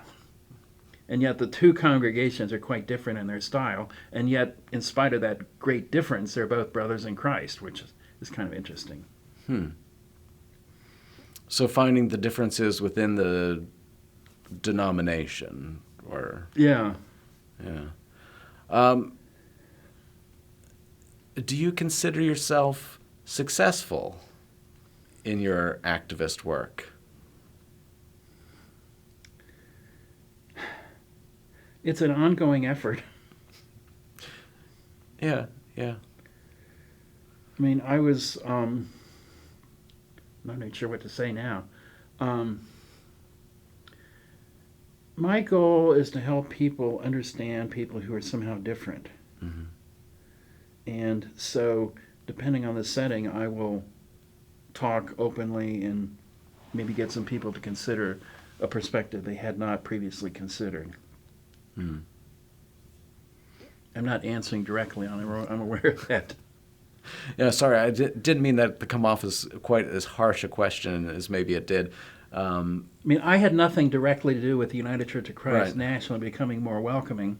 [SPEAKER 2] And yet the two congregations are quite different in their style, and yet, in spite of that great difference, they're both brothers in Christ, which is kind of interesting.
[SPEAKER 1] So finding the differences within the denomination, or
[SPEAKER 2] Yeah.
[SPEAKER 1] do you consider yourself successful in your activist work?
[SPEAKER 2] It's an ongoing effort.
[SPEAKER 1] Yeah.
[SPEAKER 2] I mean, I was, I'm not even sure what to say now. My goal is to help people understand people who are somehow different.
[SPEAKER 1] Mm-hmm.
[SPEAKER 2] And so, depending on the setting, I will talk openly and maybe get some people to consider a perspective they had not previously considered.
[SPEAKER 1] Mm.
[SPEAKER 2] I'm not answering directly on it. I'm aware of that.
[SPEAKER 1] Yeah, sorry, I didn't mean that to come off as quite as harsh a question as maybe it did.
[SPEAKER 2] I mean, I had nothing directly to do with the United Church of Christ
[SPEAKER 1] Right.
[SPEAKER 2] nationally becoming more welcoming,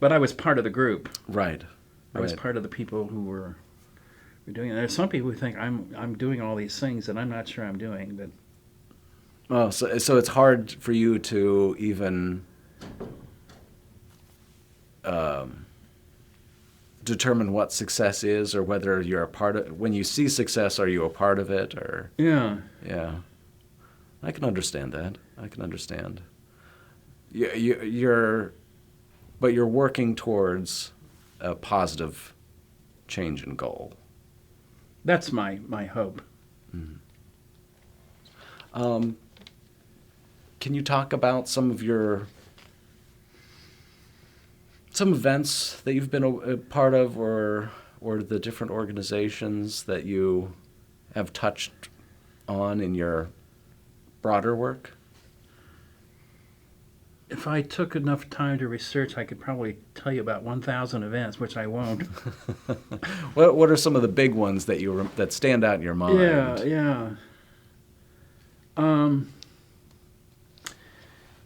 [SPEAKER 2] but I was part of the group.
[SPEAKER 1] Right.
[SPEAKER 2] I was part of the people who were doing it. There's some people who think I'm doing all these things that I'm not sure I'm doing. But
[SPEAKER 1] Oh, so it's hard for you to even determine what success is, or whether you're a part of. When you see success, are you a part of it, or?
[SPEAKER 2] yeah,
[SPEAKER 1] Yeah, I can understand that. I can understand. You're working towards a positive change and goal.
[SPEAKER 2] that's my hope.
[SPEAKER 1] Can you talk about some events that you've been a part of, or the different organizations that you have touched on in your broader work?
[SPEAKER 2] If I took enough time to research, I could probably tell you about 1,000 events, which I won't.
[SPEAKER 1] What are some of the big ones that that stand out in your mind?
[SPEAKER 2] Yeah.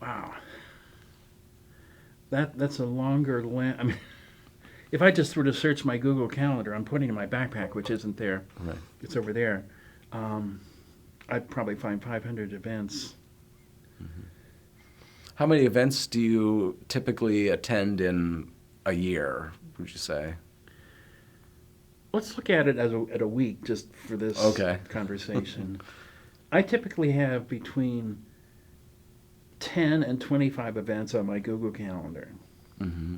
[SPEAKER 2] Wow. That's a longer list. I mean, if I just were to search my Google Calendar, I'm putting it in my backpack, which isn't there.
[SPEAKER 1] Right.
[SPEAKER 2] It's over there. I'd probably find 500 events.
[SPEAKER 1] How many events do you typically attend in a year, would you say?
[SPEAKER 2] Let's look at it as at a week, just for this conversation. I typically have between 10 and 25 events on my Google Calendar.
[SPEAKER 1] Mm-hmm.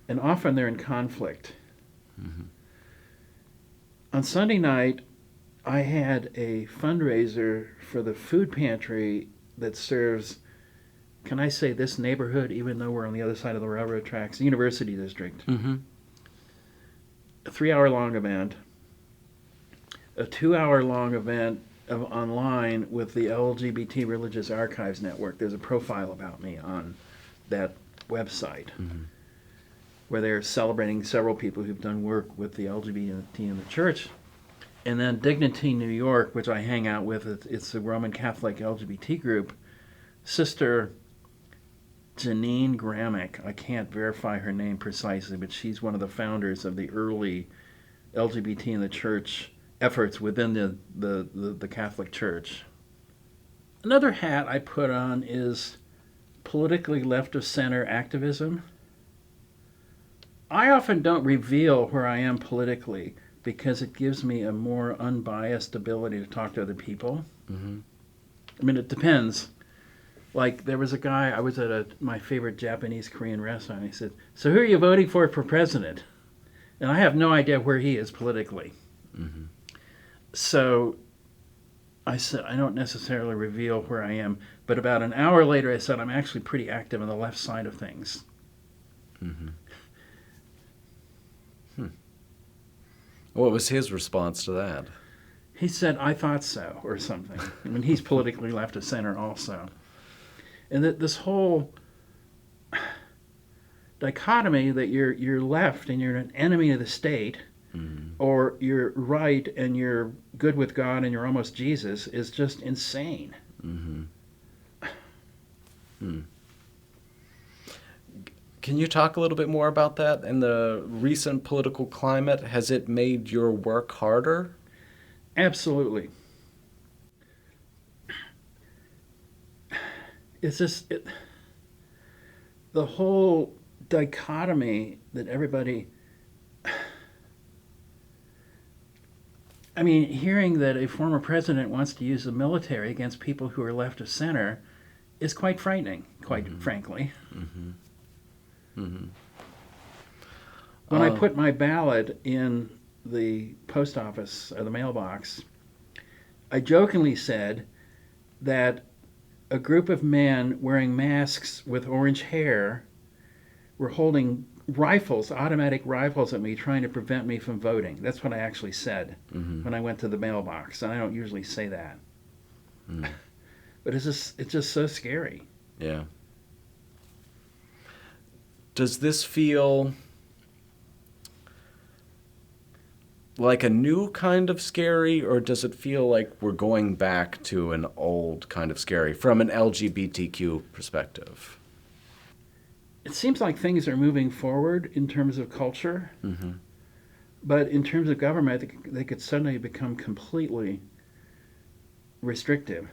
[SPEAKER 2] And often they're in conflict. Mm-hmm. On Sunday night, I had a fundraiser for the food pantry that serves, can I say this neighborhood, even though we're on the other side of the railroad tracks, the University District.
[SPEAKER 1] Mm-hmm.
[SPEAKER 2] A 3-hour-long event, a 2-hour-long event online with the LGBT Religious Archives Network. There's a profile about me on that website, where they're celebrating several people who've done work with the LGBT in the church. And then Dignity New York, which I hang out with, it's a Roman Catholic LGBT group. Sister Janine Gramick, I can't verify her name precisely, but she's one of the founders of the early LGBT in the church efforts within the Catholic Church. Another hat I put on is politically left-of-center activism. I often don't reveal where I am politically because it gives me a more unbiased ability to talk to other people. Mm-hmm. I mean, it depends. Like, there was a guy, I was at my favorite Japanese Korean restaurant, and he said, "So who are you voting for president?" And I have no idea where he is politically. Mm-hmm. So I said, I don't necessarily reveal where I am, but about an hour later I said, I'm actually pretty active on the left side of things.
[SPEAKER 1] Mm-hmm. What was his response to that?
[SPEAKER 2] He said, I thought so, or something. I mean, he's politically left of center also. And that this whole dichotomy that you're left and you're an enemy of the state, or you're right and you're good with God and you're almost Jesus, is just insane.
[SPEAKER 1] Can you talk a little bit more about that and the recent political climate? Has it made your work harder?
[SPEAKER 2] Absolutely. It's just the whole dichotomy that everybody. I mean, hearing that a former president wants to use the military against people who are left of center is quite frightening, quite frankly. When I put my ballot in the post office or the mailbox, I jokingly said that a group of men wearing masks with orange hair were holding rifles, automatic rifles at me, trying to prevent me from voting. That's what I actually said when I went to the mailbox, and I don't usually say that. But it's just so scary.
[SPEAKER 1] Yeah. Does this feel like a new kind of scary, or does it feel like we're going back to an old kind of scary from an LGBTQ perspective?
[SPEAKER 2] It seems like things are moving forward in terms of culture, but in terms of government, they could suddenly become completely restrictive.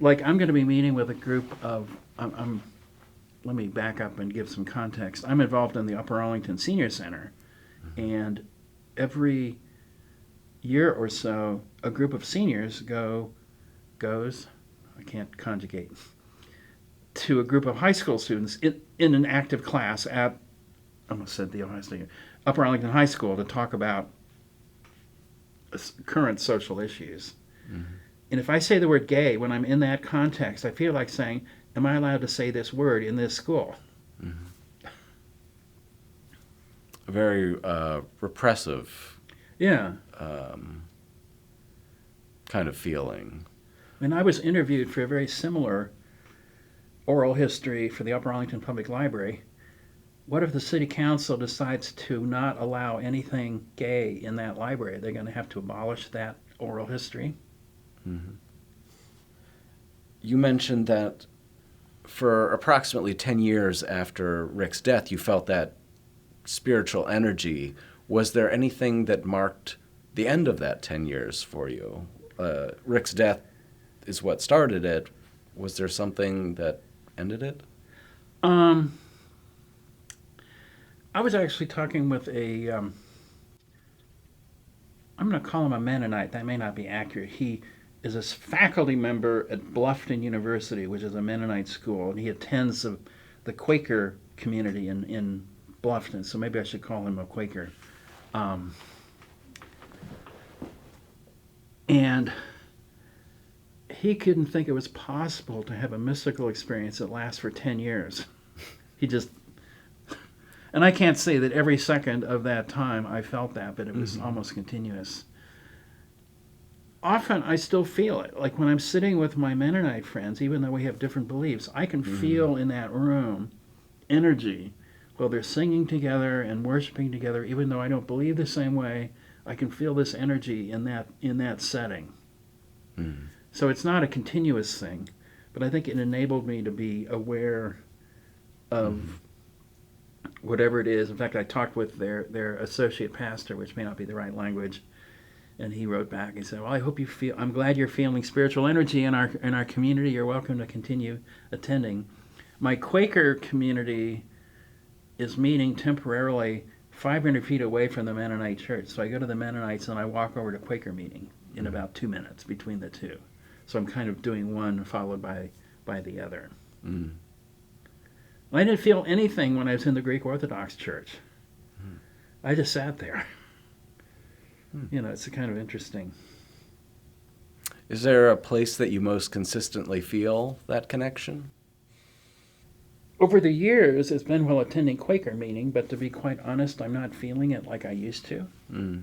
[SPEAKER 2] Like, I'm going to be meeting with a group of, let me back up and give some context. I'm involved in the Upper Arlington Senior Center, and every year or so, a group of seniors goes, I can't conjugate, to a group of high school students in an active class at, I almost said the Ohio State, Upper Arlington High School to talk about current social issues. And if I say the word gay when I'm in that context, I feel like saying, am I allowed to say this word in this school?
[SPEAKER 1] A very repressive
[SPEAKER 2] Yeah.
[SPEAKER 1] kind of feeling.
[SPEAKER 2] And I was interviewed for a very similar oral history for the Upper Arlington Public Library. What if the city council decides to not allow anything gay in that library? They're going to have to abolish that oral history.
[SPEAKER 1] You mentioned that for approximately 10 years after Rick's death, you felt that spiritual energy. Was there anything that marked the end of that 10 years for you? Rick's death is what started it. Was there something that ended it?
[SPEAKER 2] I was actually talking with I'm going to call him a Mennonite. That may not be accurate. He is a faculty member at Bluffton University, which is a Mennonite school, and he attends the Quaker community in Bluffton, so maybe I should call him a Quaker. And he couldn't think it was possible to have a mystical experience that lasts for 10 years. He just, and I can't say that every second of that time I felt that, but it was almost continuous. Often I still feel it. Like when I'm sitting with my Mennonite friends, even though we have different beliefs, I can feel in that room energy while they're singing together and worshiping together. Even though I don't believe the same way, I can feel this energy in that setting. So it's not a continuous thing, but I think it enabled me to be aware of whatever it is. In fact, I talked with their associate pastor, which may not be the right language, and he wrote back. He said, "Well, I'm glad you're feeling spiritual energy in our community. You're welcome to continue attending." My Quaker community is meeting temporarily 500 feet away from the Mennonite church. So I go to the Mennonites and I walk over to Quaker meeting in about 2 minutes between the two. So I'm kind of doing one followed by the other. I didn't feel anything when I was in the Greek Orthodox Church. I just sat there. You know, it's kind of interesting.
[SPEAKER 1] Is there a place that you most consistently feel that connection?
[SPEAKER 2] Over the years, it's been while attending Quaker meeting, but to be quite honest, I'm not feeling it like I used to. I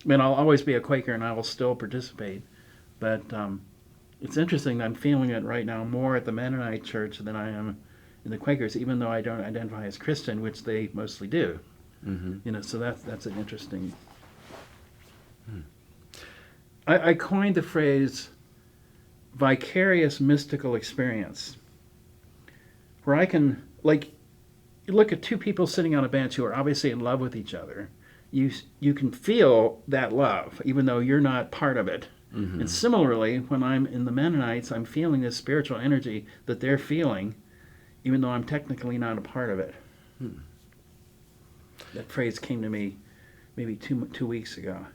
[SPEAKER 2] mean, I'll always be a Quaker and I will still participate, but it's interesting that I'm feeling it right now more at the Mennonite church than I am in the Quakers, even though I don't identify as Christian, which they mostly do. You know, so that's an interesting. I coined the phrase vicarious mystical experience, where I can, like, you look at two people sitting on a bench who are obviously in love with each other. you can feel that love, even though you're not part of it.
[SPEAKER 1] Mm-hmm.
[SPEAKER 2] And similarly, when I'm in the Mennonites, I'm feeling this spiritual energy that they're feeling, even though I'm technically not a part of it. That phrase came to me maybe two weeks ago.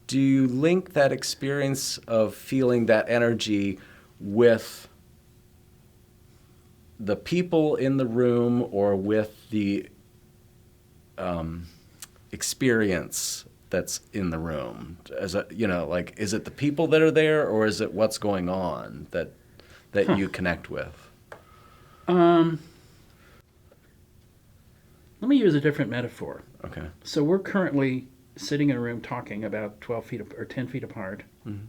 [SPEAKER 1] Do you link that experience of feeling that energy with the people in the room or with the experience that's in the room? Is it the people that are there, or is it what's going on that you connect with?
[SPEAKER 2] Let me use a different metaphor.
[SPEAKER 1] Okay.
[SPEAKER 2] So we're currently sitting in a room talking about 12 feet or 10 feet apart.
[SPEAKER 1] Mm-hmm.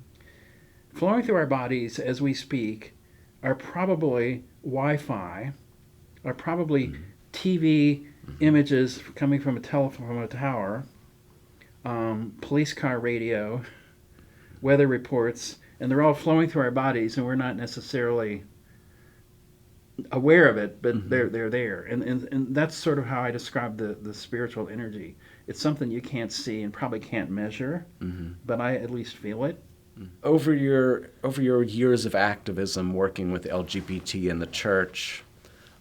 [SPEAKER 2] Flowing through our bodies as we speak are probably Wi-Fi, are probably TV images coming from a tower, police car radio, weather reports, and they're all flowing through our bodies, and we're not necessarily aware of it, but they're there. And that's sort of how I describe the spiritual energy. It's something you can't see and probably can't measure, but I at least feel it.
[SPEAKER 1] Over your years of activism working with LGBT in the church,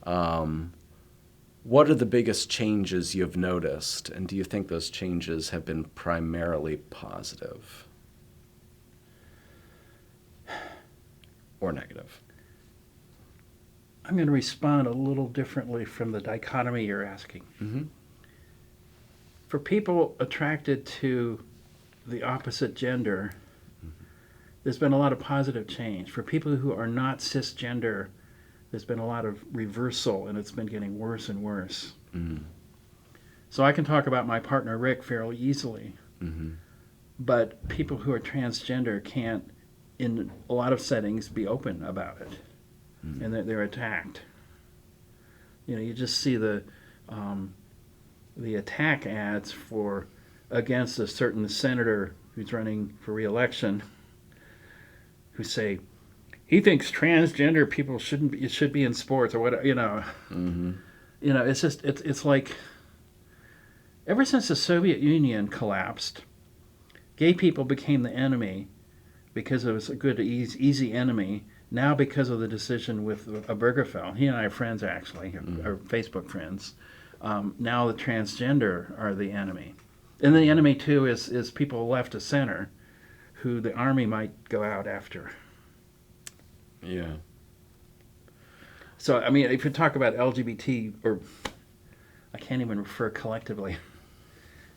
[SPEAKER 1] what are the biggest changes you've noticed, and do you think those changes have been primarily positive or negative?
[SPEAKER 2] I'm going to respond a little differently from the dichotomy you're asking.
[SPEAKER 1] Mm-hmm.
[SPEAKER 2] For people attracted to the opposite gender, there's been a lot of positive change. For people who are not cisgender, there's been a lot of reversal, and it's been getting worse and worse.
[SPEAKER 1] Mm-hmm.
[SPEAKER 2] So I can talk about my partner Rick fairly easily,
[SPEAKER 1] Mm-hmm.
[SPEAKER 2] but people who are transgender can't, in a lot of settings, be open about it, and they're attacked. You just see the attack ads against a certain senator who's running for re-election, who say he thinks transgender people should be in sports or whatever.
[SPEAKER 1] Mm-hmm.
[SPEAKER 2] It's just it's like ever since the Soviet Union collapsed, gay people became the enemy because it was a good easy enemy. Now because of the decision with Obergefell, he and I are friends actually, are Facebook friends. Now the transgender are the enemy, and the enemy too is people left of center, who the army might go out after.
[SPEAKER 1] Yeah.
[SPEAKER 2] So, I mean, if you talk about LGBT, or I can't even refer collectively,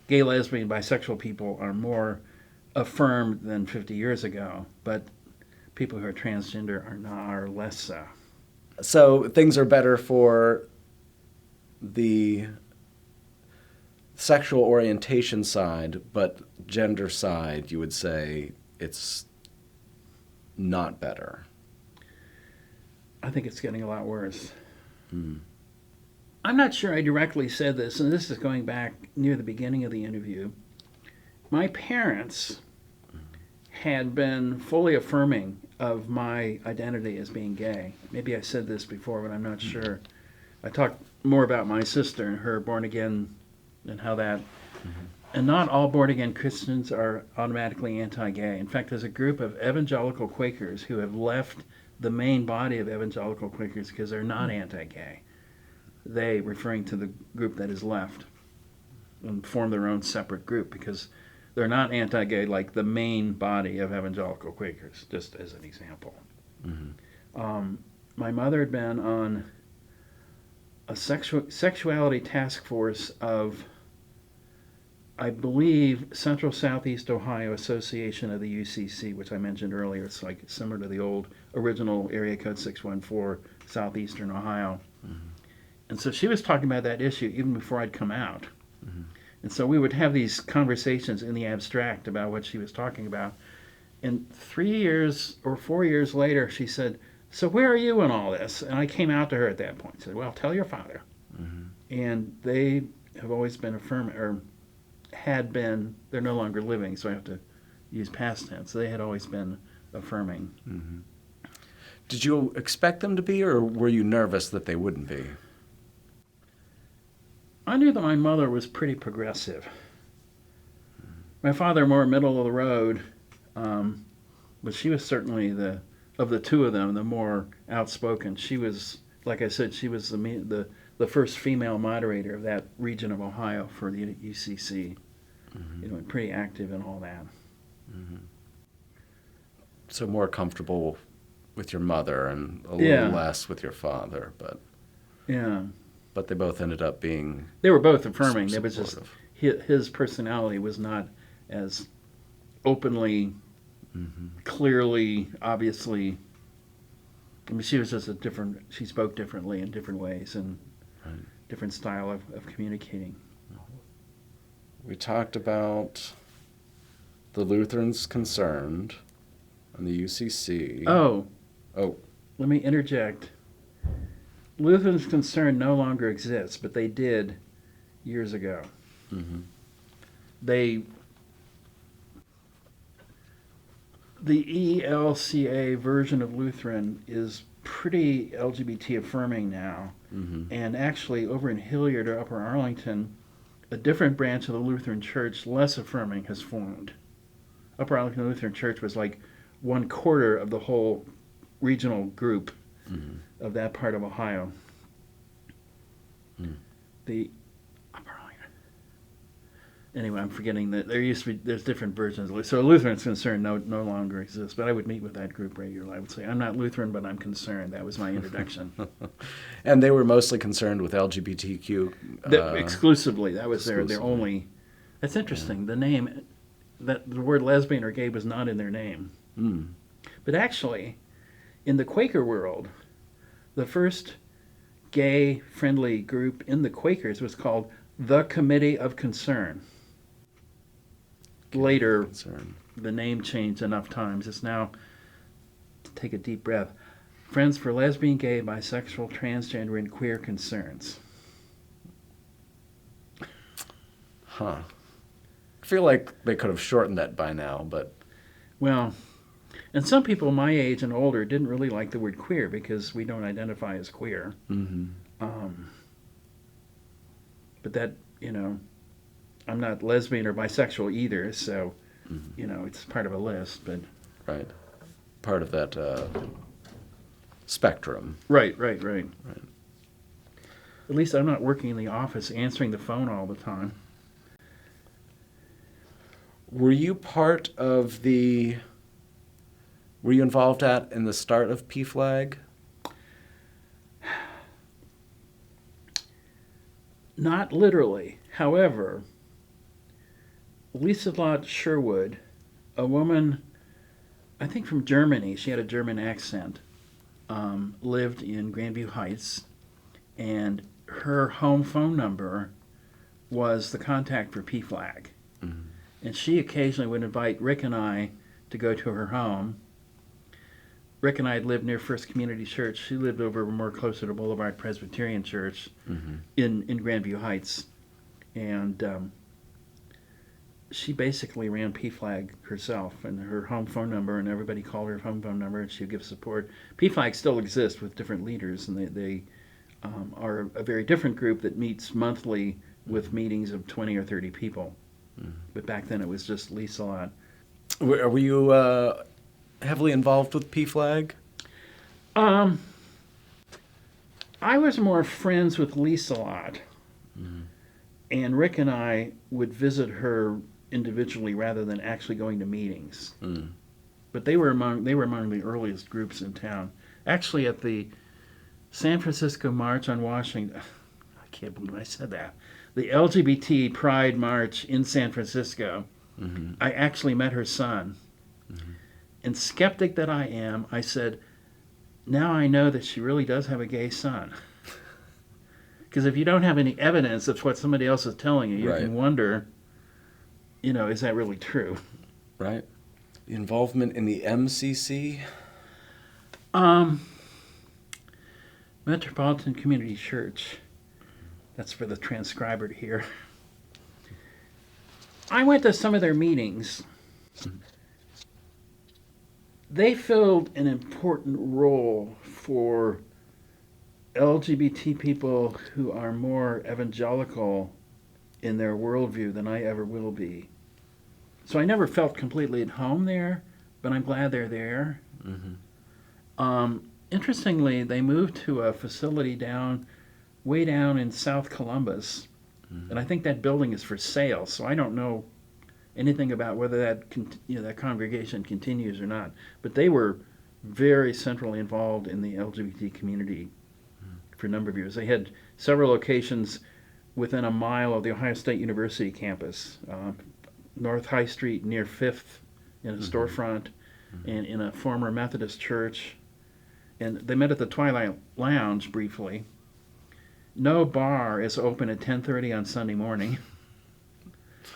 [SPEAKER 2] gay, lesbian, bisexual people are more affirmed than 50 years ago, but people who are transgender are less so.
[SPEAKER 1] So things are better for the sexual orientation side, but gender side, you would say it's not better.
[SPEAKER 2] I think it's getting a lot worse. I'm not sure I directly said this, and this is going back near the beginning of the interview. My parents had been fully affirming of my identity as being gay. Maybe I said this before, but I'm not sure. I talked more about my sister and her born again and how that... And not all born-again Christians are automatically anti-gay. In fact, there's a group of evangelical Quakers who have left the main body of evangelical Quakers because they're not anti-gay. They, referring to the group that is left, and form their own separate group because they're not anti-gay like the main body of evangelical Quakers, just as an example. My mother had been on a sexuality task force of, I believe, Central Southeast Ohio Association of the UCC, which I mentioned earlier. It's like similar to the old original area code 614, Southeastern Ohio. And so she was talking about that issue even before I'd come out. And so we would have these conversations in the abstract about what she was talking about. And 3 years or 4 years later, she said, "So where are you in all this?" And I came out to her at that point. I said, "Well, tell your father." And they have always been affirming, or had been, they're no longer living, so I have to use past tense. They had always been affirming.
[SPEAKER 1] Did you expect them to be, or were you nervous that they wouldn't be?
[SPEAKER 2] I knew that my mother was pretty progressive. My father more middle of the road, but she was certainly of the two of them, the more outspoken. She was, like I said, she was the first female moderator of that region of Ohio for the UCC. And pretty active in all that.
[SPEAKER 1] So more comfortable with your mother and a little less with your father, but they both ended up being.
[SPEAKER 2] They were both affirming. It was just his personality was not as openly, clearly, obviously. I mean, she was just she spoke differently in different ways and different style of communicating.
[SPEAKER 1] We talked about the Lutherans Concerned and the UCC.
[SPEAKER 2] Oh. Let me interject. Lutherans Concerned no longer exists, but they did years ago. The ELCA version of Lutheran is pretty LGBT affirming now. And actually, over in Hilliard or Upper Arlington, a different branch of the Lutheran Church, less affirming, has formed. Upper Arlington Lutheran Church was like 1/4 of the whole regional group of that part of Ohio. The Upper Arlington. Anyway, I'm forgetting that there's different versions. So Lutheran's Concerned no longer exists, but I would meet with that group regularly. I would say, I'm not Lutheran, but I'm concerned. That was my introduction.
[SPEAKER 1] And they were mostly concerned with LGBTQ.
[SPEAKER 2] Exclusively. That was their only. That's interesting. The name, the word lesbian or gay was not in their name. But actually, in the Quaker world, the first gay-friendly group in the Quakers was called the Committee of Concern. Later, the name changed enough times. It's now, take a deep breath, Friends for Lesbian, Gay, Bisexual, Transgender, and Queer Concerns.
[SPEAKER 1] I feel like they could have shortened that by now, but...
[SPEAKER 2] Well, and some people my age and older didn't really like the word queer because we don't identify as queer. But that, I'm not lesbian or bisexual either, so, it's part of a list, but...
[SPEAKER 1] Right. Part of that spectrum.
[SPEAKER 2] Right. At least I'm not working in the office answering the phone all the time.
[SPEAKER 1] Were you involved in the start of PFLAG?
[SPEAKER 2] Not literally. However, Lisa Lott Sherwood, a woman, I think from Germany, she had a German accent, lived in Grandview Heights, and her home phone number was the contact for PFLAG. And she occasionally would invite Rick and I to go to her home. Rick and I had lived near First Community Church. She lived over more closer to Boulevard Presbyterian Church in Grandview Heights. And she basically ran PFLAG herself and her home phone number, and everybody called her home phone number, and she would give support. PFLAG still exists with different leaders, and they are a very different group that meets monthly with meetings of 20 or 30 people. But back then it was just Lisa Lott.
[SPEAKER 1] Were you heavily involved with PFLAG?
[SPEAKER 2] I was more friends with Lisa Lott. And Rick and I would visit her individually rather than actually going to meetings. But they were among the earliest groups in town. Actually, at the San Francisco March on Washington, I can't believe I said that, the LGBT Pride March in San Francisco, I actually met her son. And skeptic that I am, I said, now I know that she really does have a gay son. Because if you don't have any evidence of what somebody else is telling you, you can wonder, is that really true?
[SPEAKER 1] Right. The involvement in the MCC?
[SPEAKER 2] Metropolitan Community Church. That's for the transcriber to hear. I went to some of their meetings. They filled an important role for LGBT people who are more evangelical in their worldview than I ever will be. So I never felt completely at home there, but I'm glad they're there. Interestingly, they moved to a facility way down in South Columbus, and I think that building is for sale. So I don't know anything about whether that congregation continues or not. But they were very centrally involved in the LGBT community for a number of years. They had several locations within a mile of the Ohio State University campus, North High Street near Fifth in a storefront, and in a former Methodist church. And they met at the Twilight Lounge briefly. No bar is open at 10:30 on Sunday morning.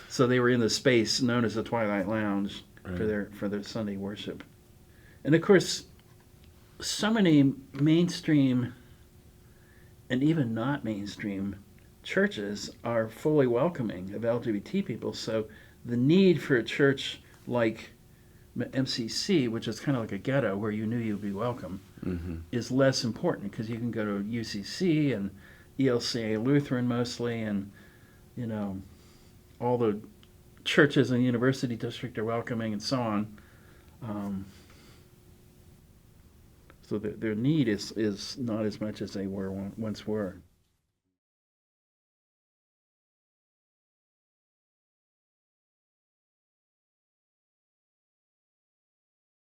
[SPEAKER 2] So they were in the space known as the Twilight Lounge for their Sunday worship. And of course, so many mainstream and even not mainstream churches are fully welcoming of LGBT people. So the need for a church like MCC, which is kind of like a ghetto where you knew you'd be welcome, is less important because you can go to UCC and ELCA Lutheran mostly, and all the churches in the university district are welcoming and so on. So their need is not as much as they once were.